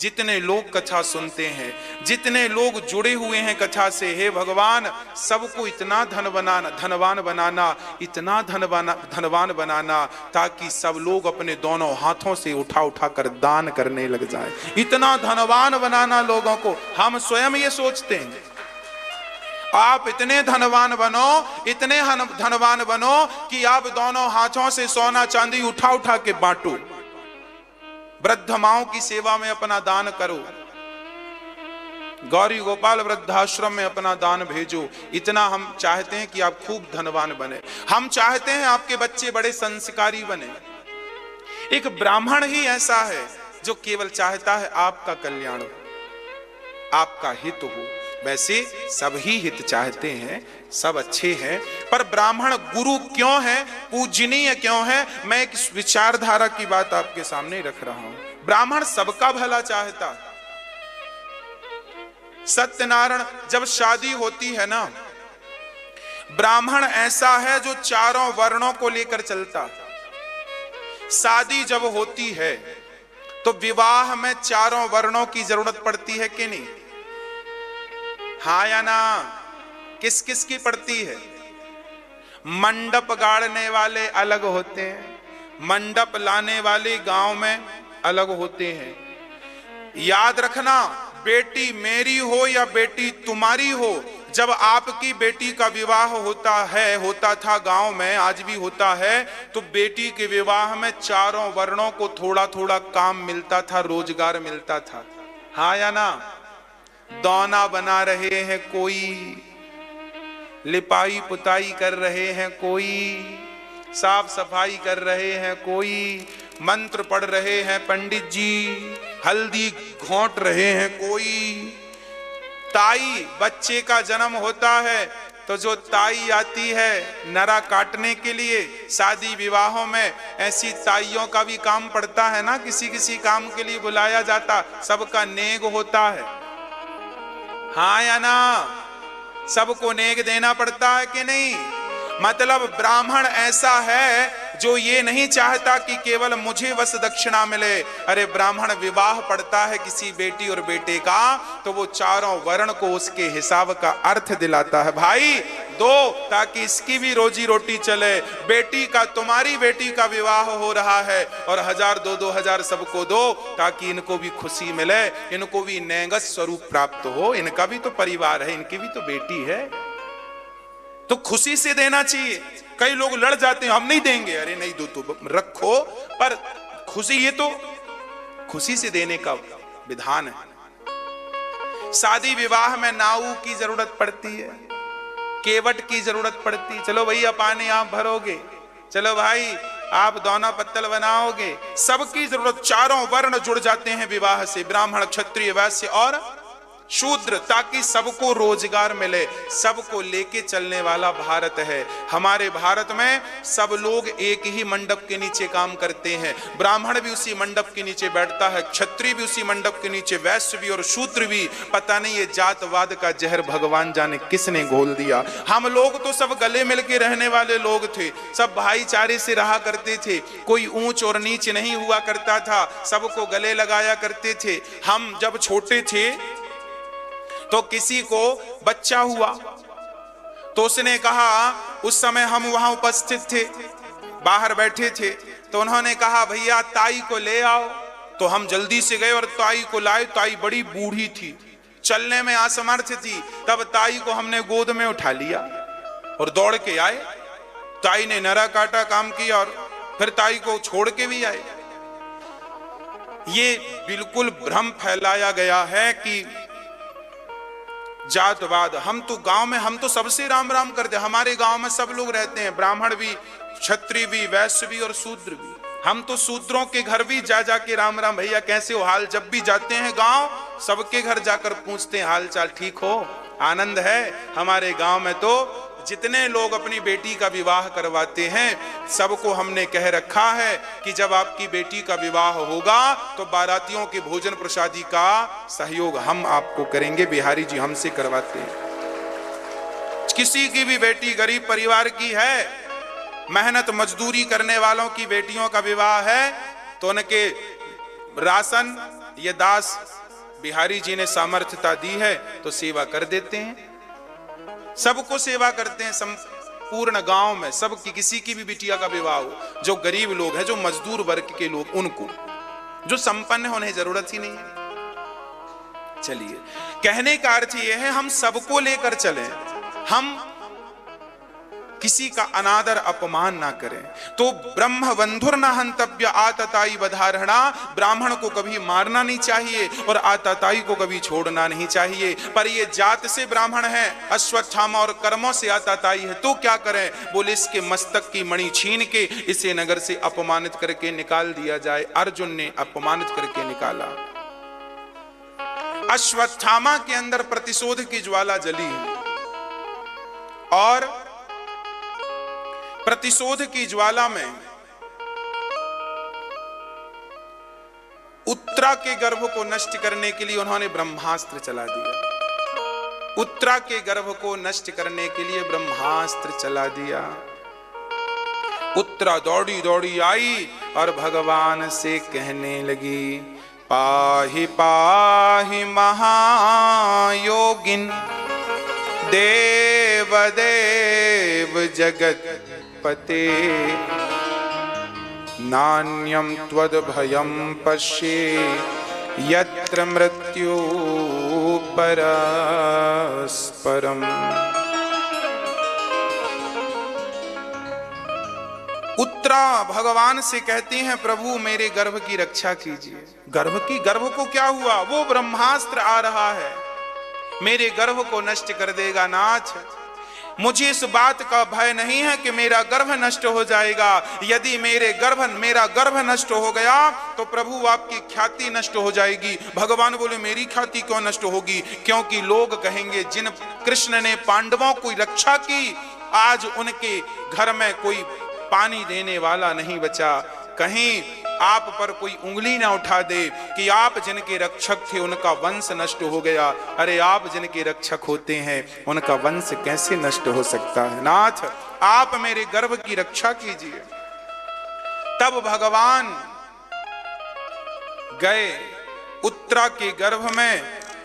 जितने लोग कथा सुनते हैं, जितने लोग जुड़े हुए हैं कथा से, हे भगवान सबको इतना धनवान बनाना, इतना धनवान बनाना ताकि सब लोग अपने दोनों हाथों से उठा उठा कर दान करने लग जाए। इतना धनवान बनाना लोगों को, हम स्वयं ये सोचते हैं। आप इतने धनवान बनो, इतने धनवान बनो कि आप दोनों हाथों से सोना चांदी उठा उठा के बांटो, वृद्ध माओं की सेवा में अपना दान करो, गौरी गोपाल वृद्धाश्रम में अपना दान भेजो। इतना हम चाहते हैं कि आप खूब धनवान बने। हम चाहते हैं आपके बच्चे बड़े संस्कारी बने। एक ब्राह्मण ही ऐसा है जो केवल चाहता है आपका कल्याण हो, आपका हित हो। वैसे सब ही हित चाहते हैं, सब अच्छे हैं, पर ब्राह्मण गुरु क्यों है, पूजनीय क्यों है? मैं एक विचारधारा की बात आपके सामने रख रहा हूं। ब्राह्मण सबका भला चाहता। सत्यनारायण जब शादी होती है ना, ब्राह्मण ऐसा है जो चारों वर्णों को लेकर चलता। शादी जब होती है तो विवाह में चारों वर्णों की जरूरत पड़ती है कि नहीं? हाँ या ना? किस किस की पड़ती है? मंडप गाड़ने वाले अलग होते हैं, मंडप लाने वाले गांव में अलग होते हैं। याद रखना, बेटी मेरी हो या बेटी तुम्हारी हो, जब आपकी बेटी का विवाह होता था गांव में, आज भी होता है, तो बेटी के विवाह में चारों वर्णों को थोड़ा थोड़ा काम मिलता था, रोजगार मिलता था। हाँ या ना? दौना बना रहे हैं कोई, लिपाई पुताई कर रहे हैं कोई, साफ सफाई कर रहे हैं कोई, मंत्र पढ़ रहे हैं पंडित जी, हल्दी घोंट रहे हैं कोई। ताई, बच्चे का जन्म होता है तो जो ताई आती है नरा काटने के लिए, शादी विवाहों में ऐसी ताइयों का भी काम पड़ता है ना, किसी किसी काम के लिए बुलाया जाता, सबका नेग होता है। हाँ या ना? सबको नेग देना पड़ता है कि नहीं? मतलब ब्राह्मण ऐसा है जो ये नहीं चाहता कि केवल मुझे बस दक्षिणा मिले। अरे ब्राह्मण विवाह पड़ता है किसी बेटी और बेटे का तो वो चारों वर्ण को उसके हिसाब का अर्थ दिलाता है, भाई दो ताकि इसकी भी रोजी रोटी चले। बेटी का, तुम्हारी बेटी का विवाह हो रहा है और 1000 2,000 सबको दो ताकि इनको भी खुशी मिले, इनको भी नेगस स्वरूप प्राप्त हो, इनका भी तो परिवार है, इनकी भी तो बेटी है, तो खुशी से देना चाहिए। कई लोग लड़ जाते हैं, हम नहीं देंगे। अरे नहीं दो तो रखो, पर खुशी, ये तो खुशी से देने का विधान है। शादी विवाह में नाऊ की जरूरत पड़ती है, केवट की जरूरत पड़ती है। चलो भैया पानी आप भरोगे, चलो भाई आप दोना पत्तल बनाओगे, सबकी जरूरत। चारों वर्ण जुड़ जाते हैं विवाह से, ब्राह्मण, क्षत्रिय, वैश्य और शूद्र, ताकि सबको रोजगार मिले। सबको लेके चलने वाला भारत है। हमारे भारत में सब लोग एक ही मंडप के नीचे काम करते हैं। ब्राह्मण भी उसी मंडप के नीचे बैठता है, क्षत्रिय भी उसी मंडप के नीचे, वैश्य भी और शूद्र भी। पता नहीं ये जातवाद का जहर भगवान जाने किसने घोल दिया। हम लोग तो सब गले मिल के रहने वाले लोग थे, सब भाईचारे से रहा करते थे, कोई ऊंच और नीच नहीं हुआ करता था, सबको गले लगाया करते थे। हम जब छोटे थे तो किसी को बच्चा हुआ तो उसने कहा, उस समय हम वहां उपस्थित थे, बाहर बैठे थे, तो उन्होंने कहा भैया ताई को ले आओ। तो हम जल्दी से गए और ताई को लाए। ताई बड़ी बूढ़ी थी, चलने में असमर्थ थी। तब ताई को हमने गोद में उठा लिया और दौड़ के आए। ताई ने नरा काटा, काम किया और फिर ताई को छोड़ के भी आए। ये बिल्कुल भ्रम फैलाया गया है कि जातवाद। हम तो गांव में, हम तो सबसे राम राम करते। हमारे गांव में सब लोग रहते हैं, ब्राह्मण भी, क्षत्रिय भी, वैश्य भी और शूद्र भी। हम तो शूद्रों के घर भी जा के राम राम भैया कैसे हो, हाल। जब भी जाते हैं गांव, सबके घर जाकर पूछते हैं हाल चाल, ठीक हो, आनंद है। हमारे गांव में तो जितने लोग अपनी बेटी का विवाह करवाते हैं सबको हमने कह रखा है कि जब आपकी बेटी का विवाह होगा तो बारातियों के भोजन प्रसादी का सहयोग हम आपको करेंगे। बिहारी जी हमसे करवाते हैं। किसी की भी बेटी गरीब परिवार की है, मेहनत मजदूरी करने वालों की बेटियों का विवाह है तो उनके राशन ये दास बिहारी जी ने सामर्थ्यता दी है तो सेवा कर देते हैं। सबको सेवा करते हैं संपूर्ण गांव में, सबकी किसी की भी बिटिया का विवाह हो, जो गरीब लोग हैं, जो मजदूर वर्ग के लोग, उनको, जो संपन्न है उन्हें जरूरत ही नहीं है। चलिए, कहने का अर्थ यह है हम सबको लेकर चलें, हम किसी का अनादर अपमान ना करें। तो ब्रह्म बंधुर न हंतव्य आतताई वधारणा, ब्राह्मण को कभी मारना नहीं चाहिए और आतताई को कभी छोड़ना नहीं चाहिए। पर ये जात से ब्राह्मण है, अश्वत्थामा और कर्मों से आतताई है, तो क्या करें? बोले इसके मस्तक की मणि छीन के इसे नगर से अपमानित करके निकाल दिया जाए। अर्जुन ने अपमानित करके निकाला। अश्वत्थामा के अंदर प्रतिशोध की ज्वाला जली और प्रतिशोध की ज्वाला में उत्तरा के गर्भ को नष्ट करने के लिए उन्होंने ब्रह्मास्त्र चला दिया। उत्तरा के गर्भ को नष्ट करने के लिए ब्रह्मास्त्र चला दिया। उत्तरा दौड़ी दौड़ी आई और भगवान से कहने लगी, पाहि पाहि महायोगिन देव देव जगत पते, नान्यं त्वद्भयं पश्ये यत्र मृत्यु परस्परम्। उत्तरा भगवान से कहती हैं, प्रभु मेरे गर्भ की रक्षा कीजिए। गर्भ को क्या हुआ? वो ब्रह्मास्त्र आ रहा है, मेरे गर्भ को नष्ट कर देगा। नाथ, मुझे इस बात का भय नहीं है कि मेरा गर्भ नष्ट हो जाएगा। यदि मेरा गर्भ नष्ट हो गया तो प्रभु आपकी ख्याति नष्ट हो जाएगी। भगवान बोले, मेरी ख्याति क्यों नष्ट होगी? क्योंकि लोग कहेंगे जिन कृष्ण ने पांडवों की रक्षा की, आज उनके घर में कोई पानी देने वाला नहीं बचा। कहीं आप पर कोई उंगली ना उठा दे कि आप जिनके रक्षक थे उनका वंश नष्ट हो गया। अरे आप जिनके रक्षक होते हैं उनका वंश कैसे नष्ट हो सकता है? नाथ, आप मेरे गर्भ की रक्षा कीजिए। तब भगवान गए उत्तरा के गर्भ में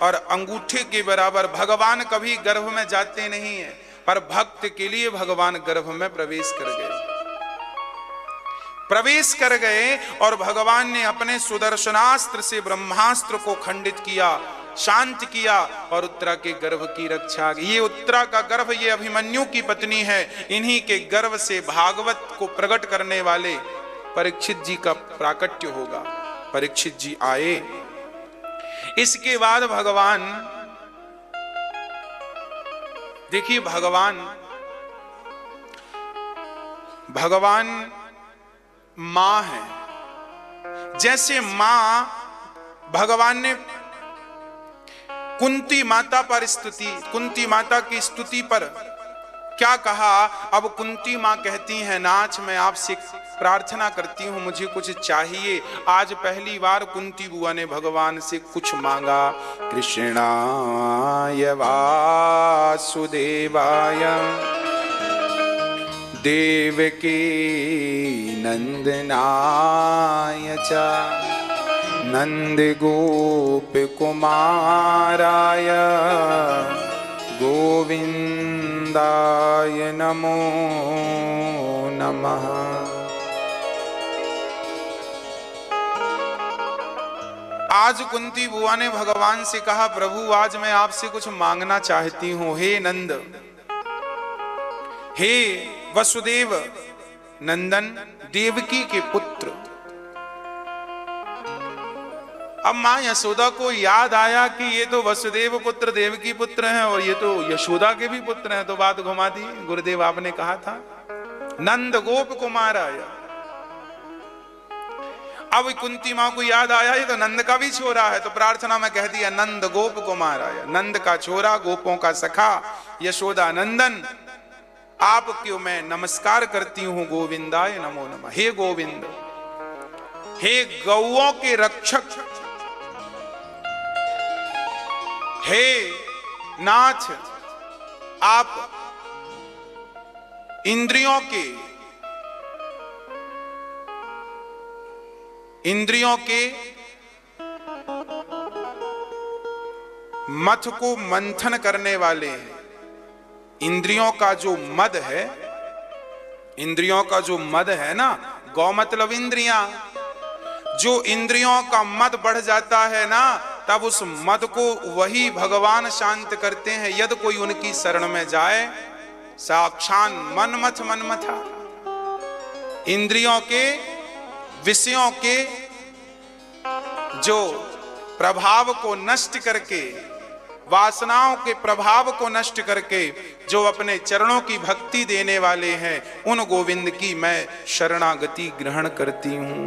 और अंगूठे के बराबर, भगवान कभी गर्भ में जाते नहीं है पर भक्त के लिए भगवान गर्भ में प्रवेश कर गए और भगवान ने अपने सुदर्शनास्त्र से ब्रह्मास्त्र को खंडित किया, शांत किया और उत्तरा के गर्भ की रक्षा की। ये उत्तरा का गर्भ, ये अभिमन्यु की पत्नी है। इन्हीं के गर्भ से भागवत को प्रकट करने वाले परीक्षित जी का प्राकट्य होगा। परीक्षित जी आए। इसके बाद भगवान, देखिए भगवान मां है। जैसे मां, भगवान ने कुंती माता की स्तुति पर क्या कहा? अब कुंती मां कहती हैं, नाथ मैं आपसे प्रार्थना करती हूं, मुझे कुछ चाहिए। आज पहली बार कुंती बुआ ने भगवान से कुछ मांगा। कृष्णाय वासुदेवाय देवकी नंदनाय च नंद गोप कुमाराय गोविंदाय नमो नमः। आज कुंती बुआ ने भगवान से कहा, प्रभु आज मैं आपसे कुछ मांगना चाहती हूं। हे नंद, हे वसुदेव नंदन, देवकी के पुत्र। अब मां यशोदा को याद आया कि ये तो वसुदेव पुत्र देवकी पुत्र हैं और ये तो यशोदा के भी पुत्र हैं, तो बात घुमा दी। गुरुदेव आपने कहा था नंद गोप कुमार आया। अब कुंती मां को याद आया ये तो नंद का भी छोरा है, तो प्रार्थना में कह दिया नंद गोप कुमार आया। नंद का छोरा, गोपों का सखा, यशोदा नंदन। आपको मैं नमस्कार करती हूं, गोविंदाय नमो नमः। हे गोविंद, हे गौओं के रक्षक, हे नाथ, आप इंद्रियों के मथ को मंथन करने वाले हैं। इंद्रियों का जो मद है, इंद्रियों का जो मद है ना, गौ मतलब इंद्रियां, जो इंद्रियों का मद बढ़ जाता है ना, तब उस मद को वही भगवान शांत करते हैं। यदि कोई उनकी शरण में जाए, साक्षात मनमथ मनमथा। इंद्रियों के, विषयों के जो प्रभाव को नष्ट करके, वासनाओं के प्रभाव को नष्ट करके जो अपने चरणों की भक्ति देने वाले हैं, उन गोविंद की मैं शरणागति ग्रहण करती हूं।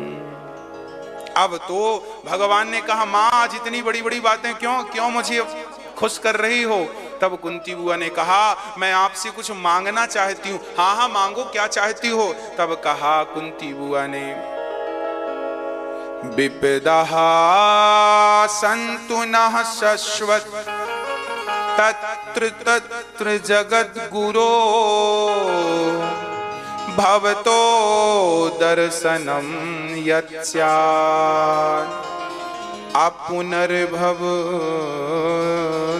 अब तो भगवान ने कहा, मां आज इतनी बड़ी बड़ी बातें क्यों मुझे खुश कर रही हो? तब कुंती बुआ ने कहा, मैं आपसे कुछ मांगना चाहती हूं। हाँ हाँ मांगो, क्या चाहती हो? तब कहा कुंती बुआ ने, विपदः सन्तु नः शश्वत तत्र तत्र जगद्गुरो भवतो दर्शनम यत् स्यात् अपुनर्भव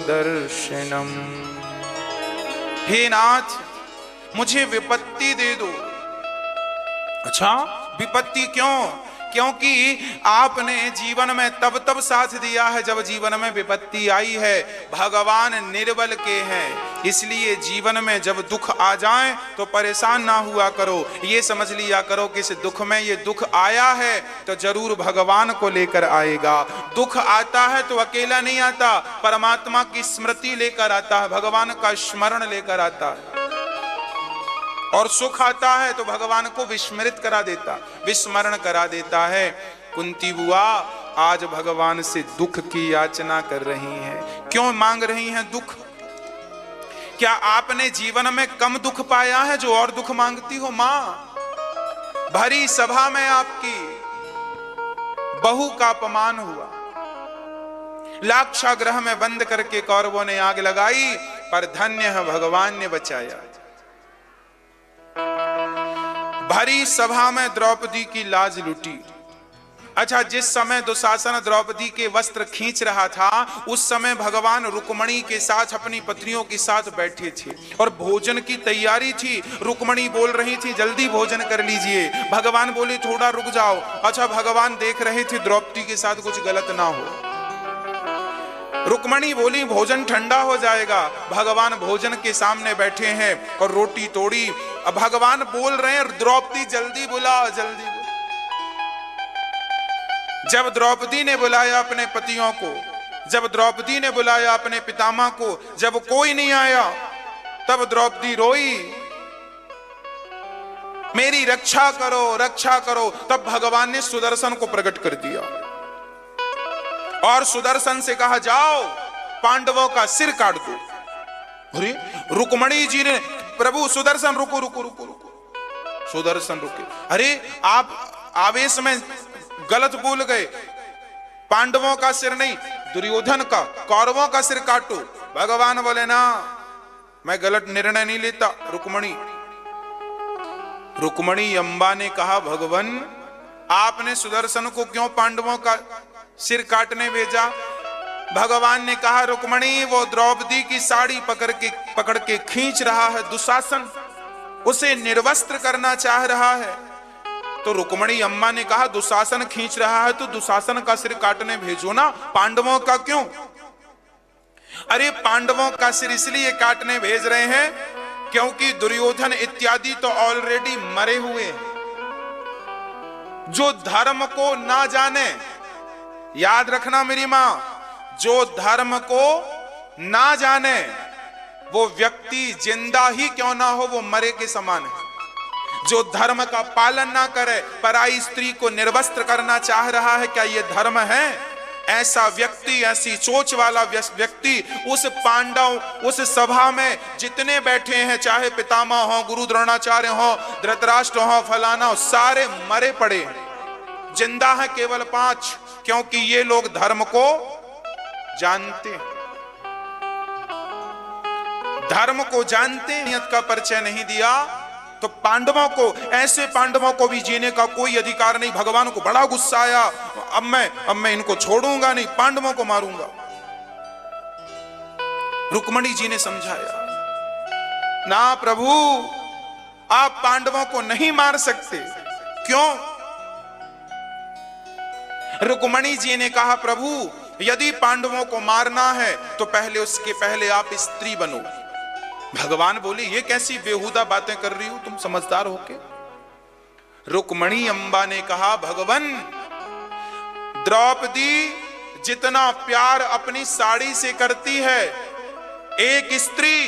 दर्शनम। हे नाथ, मुझे विपत्ति दे दो। अच्छा, विपत्ति क्यों? क्योंकि आपने जीवन में तब साथ दिया है जब जीवन में विपत्ति आई है। भगवान निर्बल के हैं, इसलिए जीवन में जब दुख आ जाए तो परेशान ना हुआ करो। ये समझ लिया करो कि इस दुख में, ये दुख आया है तो जरूर भगवान को लेकर आएगा। दुख आता है तो अकेला नहीं आता, परमात्मा की स्मृति लेकर आता है, भगवान का स्मरण लेकर आता है। और सुख आता है तो भगवान को विस्मृत करा देता, विस्मरण करा देता है। कुंती बुआ आज भगवान से दुख की याचना कर रही हैं। क्यों मांग रही हैं दुख? क्या आपने जीवन में कम दुख पाया है जो और दुख मांगती हो? मां, भरी सभा में आपकी बहू का अपमान हुआ, लाक्षागृह में बंद करके कौरवों ने आग लगाई, पर धन्य है भगवान ने बचाया। भरी सभा में द्रौपदी की लाज लुटी। अच्छा, जिस समय दुशासन द्रौपदी के वस्त्र खींच रहा था, उस समय भगवान रुक्मणी के साथ, अपनी पत्नियों के साथ बैठे थे और भोजन की तैयारी थी। रुक्मणी बोल रही थी, जल्दी भोजन कर लीजिए। भगवान बोले, थोड़ा रुक जाओ। अच्छा, भगवान देख रहे थे द्रौपदी के साथ कुछ गलत ना हो। रुक्मणी बोली, भोजन ठंडा हो जाएगा। भगवान भोजन के सामने बैठे हैं और रोटी तोड़ी। अब भगवान बोल रहे हैं, द्रौपदी जल्दी बुलाओ, जल्दी बुलाओ। जब द्रौपदी ने बुलाया अपने पतियों को, जब द्रौपदी ने बुलाया अपने पितामह को, जब कोई नहीं आया, तब द्रौपदी रोई, मेरी रक्षा करो, रक्षा करो। तब भगवान ने सुदर्शन को प्रकट कर दिया और सुदर्शन से कहा, जाओ पांडवों का सिर काट दो। अरे रुक्मणी जी ने, प्रभु सुदर्शन रुको रुको रुको रुको। सुदर्शन रुके। अरे आप आवेश में गलत बोल गए, पांडवों का सिर नहीं, दुर्योधन का, कौरवों का सिर काटो। भगवान बोले, ना, मैं गलत निर्णय नहीं लेता। रुक्मणी अम्बा ने कहा, भगवान आपने सुदर्शन को क्यों पांडवों का सिर काटने भेजा? भगवान ने कहा, रुक्मणी वो द्रौपदी की साड़ी पकड़ के खींच रहा है दुशासन, उसे निर्वस्त्र करना चाह रहा है। तो रुक्मणी अम्मा ने कहा, दुशासन खींच रहा है तो दुशासन का सिर काटने भेजो ना, पांडवों का क्यों? अरे पांडवों का सिर इसलिए काटने भेज रहे हैं क्योंकि दुर्योधन इत्यादि तो ऑलरेडी मरे हुए हैं। जो धर्म को ना जाने, याद रखना मेरी मां, जो धर्म को ना जाने वो व्यक्ति जिंदा ही क्यों ना हो, वो मरे के समान है। जो धर्म का पालन ना करे, पराई स्त्री को निर्वस्त्र करना चाह रहा है, क्या ये धर्म है? ऐसा व्यक्ति, ऐसी सोच वाला व्यक्ति उस पांडव, उस सभा में जितने बैठे हैं, चाहे पितामह हो, गुरु द्रोणाचार्य हो, धृतराष्ट्र हो, फलाना हो, सारे मरे पड़े। जिंदा है केवल 5, क्योंकि ये लोग धर्म को जानते हैं, धर्म को जानते, नियत का परिचय नहीं दिया। तो पांडवों को, ऐसे पांडवों को भी जीने का कोई अधिकार नहीं। भगवान को बड़ा गुस्सा आया, अब मैं इनको छोड़ूंगा नहीं, पांडवों को मारूंगा। रुक्मिणी जी ने समझाया, ना प्रभु, आप पांडवों को नहीं मार सकते। क्यों? रुक्मिणी जी ने कहा, प्रभु यदि पांडवों को मारना है तो उसके पहले आप स्त्री बनो। भगवान बोले, ये कैसी बेहुदा बातें कर रही हो तुम समझदार होके। रुक्मिणी अम्बा ने कहा, भगवान, द्रौपदी जितना प्यार अपनी साड़ी से करती है, एक स्त्री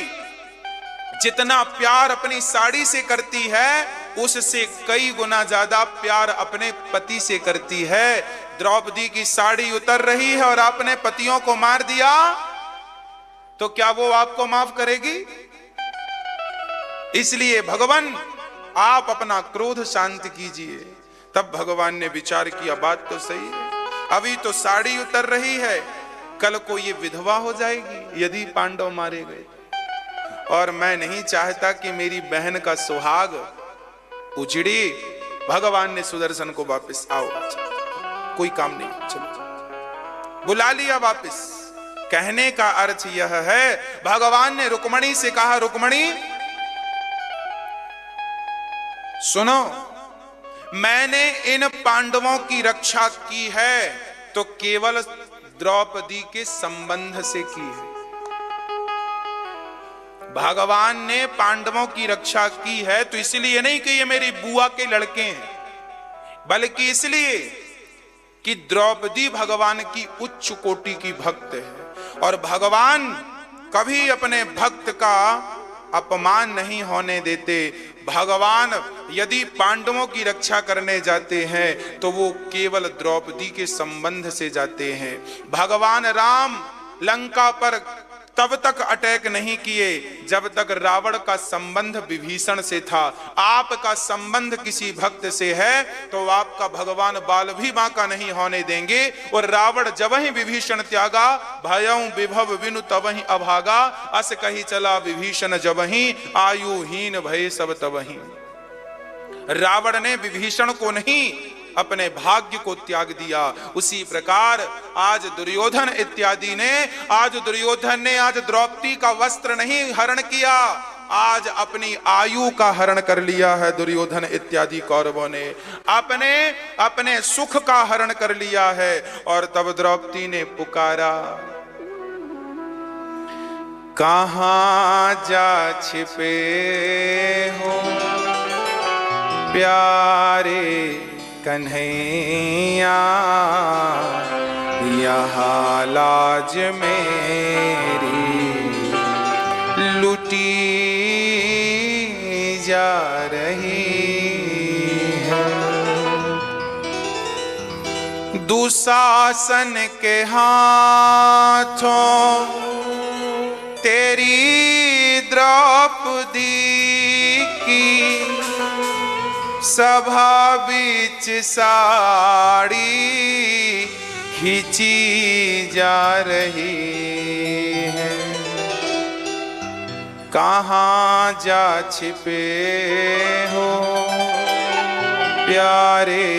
जितना प्यार अपनी साड़ी से करती है, उससे कई गुना ज्यादा प्यार अपने पति से करती है। द्रौपदी की साड़ी उतर रही है और आपने पतियों को मार दिया, तो क्या वो आपको माफ करेगी? इसलिए भगवान, आप अपना क्रोध शांत कीजिए। तब भगवान ने विचार किया, बात तो सही है, अभी तो साड़ी उतर रही है, कल को ये विधवा हो जाएगी यदि पांडव मारे गए, और मैं नहीं चाहता कि मेरी बहन का सुहाग उजड़े। भगवान ने सुदर्शन को वापस, आओ, कोई काम नहीं, चलो, बुला लिया वापस। कहने का अर्थ यह है, भगवान ने रुक्मिणी से कहा, रुक्मिणी सुनो, मैंने इन पांडवों की रक्षा की है तो केवल द्रौपदी के संबंध से की है। भगवान ने पांडवों की रक्षा की है तो इसलिए नहीं कि ये मेरी बुआ के लड़के हैं, बल्कि इसलिए कि द्रौपदी भगवान की उच्च कोटि की भक्त है, और भगवान कभी अपने भक्त का अपमान नहीं होने देते। भगवान यदि पांडवों की रक्षा करने जाते हैं तो वो केवल द्रौपदी के संबंध से जाते हैं। भगवान राम लंका पर तब तक अटैक नहीं किए जब तक रावण का संबंध विभीषण से था। आपका संबंध किसी भक्त से है तो आपका भगवान बाल भी बांका नहीं होने देंगे। और रावण जब ही विभीषण त्यागा, भयं विभव विनु तबहि अभागा, अस कही चला विभीषण जबहि, आयुहीन भय सब तबहि। रावण ने विभीषण को नहीं अपने भाग्य को त्याग दिया। उसी प्रकार आज दुर्योधन इत्यादि ने, आज द्रौपदी का वस्त्र नहीं हरण किया, आज अपनी आयु का हरण कर लिया है। दुर्योधन इत्यादि कौरवों ने अपने सुख का हरण कर लिया है। और तब द्रौपदी ने पुकारा, कहां जा छिपे हो प्यारे कन्हैया, यहाँ लाज मेरी लुटी जा रही है। दुशासन के हाथों तेरी द्रौपदी की सभा बीच साड़ी खींची जा रही है। कहाँ जा छिपे हो प्यारे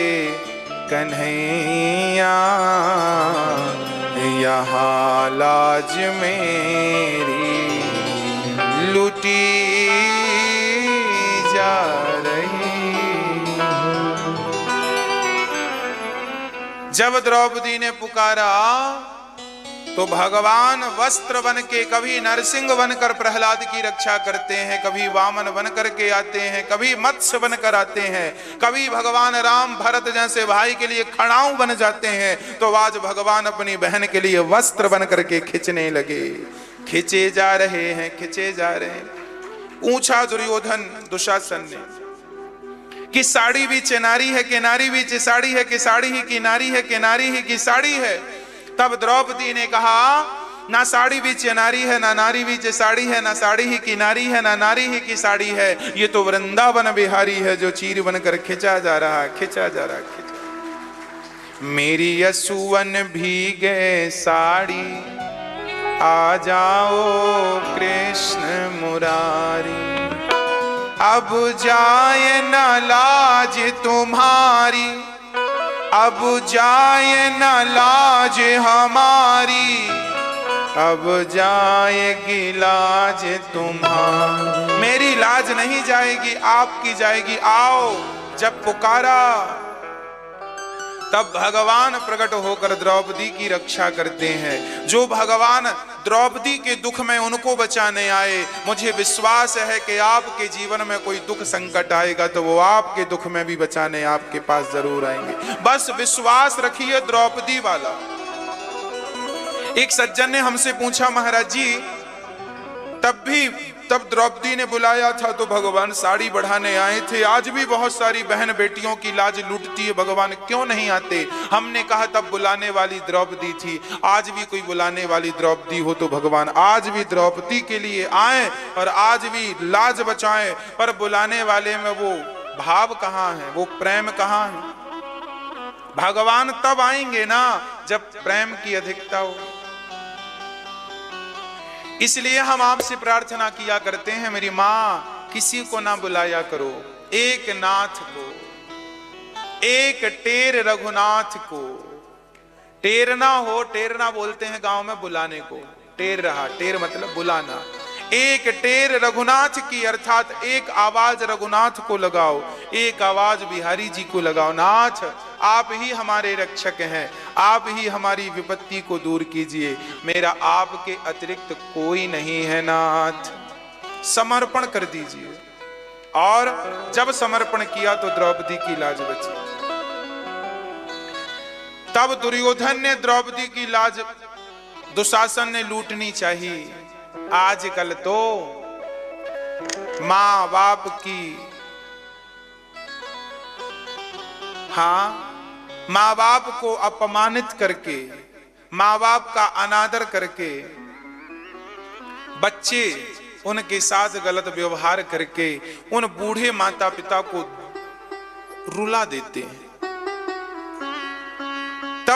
कन्हैया, यहाँ लाज मेरी लुटी जा रही। जब द्रौपदी ने पुकारा तो भगवान वस्त्र बन के कभी नरसिंह बनकर प्रहलाद की रक्षा करते हैं, कभी वामन बन करके आते हैं, कभी मत्स्य बनकर आते हैं, कभी भगवान राम भरत जैसे भाई के लिए खड़ाऊ बन जाते हैं। तो आज भगवान अपनी बहन के लिए वस्त्र बन करके खींचने लगे। खींचे जा रहे हैं, खींचे जा रहे हैं। पूछा दुर्योधन दुशासन ने कि साड़ी भी नारी है कि नारी भी साड़ी है कि साड़ी ही की नारी है कि नारी ही की साड़ी है। तब द्रौपदी ने कहा, ना साड़ी बीच नारी है, ना नारी बीच साड़ी है, ना साड़ी ही की नारी है, ना नारी ही की साड़ी है, ये तो वृंदावन बिहारी है जो चीर बनकर खिंचा जा रहा, खिंचा जा रहा, खिंचा। मेरी यसुवन भीगे साड़ी, आ जाओ कृष्ण मुरारी, अब जाए न लाज तुम्हारी, अब जाए न लाज हमारी, अब जाएगी लाज तुम्हारी। मेरी लाज नहीं जाएगी, आपकी जाएगी। आओ। जब पुकारा तब भगवान प्रकट होकर द्रौपदी की रक्षा करते हैं। जो भगवान द्रौपदी के दुख में उनको बचाने आए, मुझे विश्वास है कि आपके जीवन में कोई दुख संकट आएगा तो वो आपके दुख में भी बचाने आपके पास जरूर आएंगे। बस विश्वास रखिए द्रौपदी वाला। एक सज्जन ने हमसे पूछा, महाराज जी तब द्रौपदी ने बुलाया था तो भगवान साड़ी बढ़ाने आए थे, आज भी बहुत सारी बहन बेटियों की लाज लूटती है, भगवान क्यों नहीं आते? हमने कहा तब बुलाने वाली द्रौपदी थी, आज भी कोई बुलाने वाली द्रौपदी हो तो भगवान आज भी द्रौपदी के लिए आए और आज भी लाज बचाएं। पर बुलाने वाले में वो भाव कहाँ है, वो प्रेम कहाँ है? भगवान तब आएंगे ना जब प्रेम की अधिकता हो। इसलिए हम आपसे प्रार्थना किया करते हैं, मेरी मां किसी को ना बुलाया करो, एक नाथ को, एक टेर रघुनाथ को। टेरना हो, टेरना बोलते हैं गांव में बुलाने को, टेर रहा, टेर मतलब बुलाना। एक टेर रघुनाथ की, अर्थात एक आवाज रघुनाथ को लगाओ, एक आवाज बिहारी जी को लगाओ। नाथ आप ही हमारे रक्षक हैं, आप ही हमारी विपत्ति को दूर कीजिए, मेरा आपके अतिरिक्त कोई नहीं है नाथ। समर्पण कर दीजिए। और जब समर्पण किया तो द्रौपदी की लाज बची। तब दुर्योधन ने द्रौपदी की लाज दुशासन ने लूटनी चाहिए। आजकल तो मां बाप की, हाँ, माँ बाप को अपमानित करके, माँ बाप का अनादर करके, बच्चे उनके साथ गलत व्यवहार करके उन बूढ़े माता पिता को रुला देते हैं।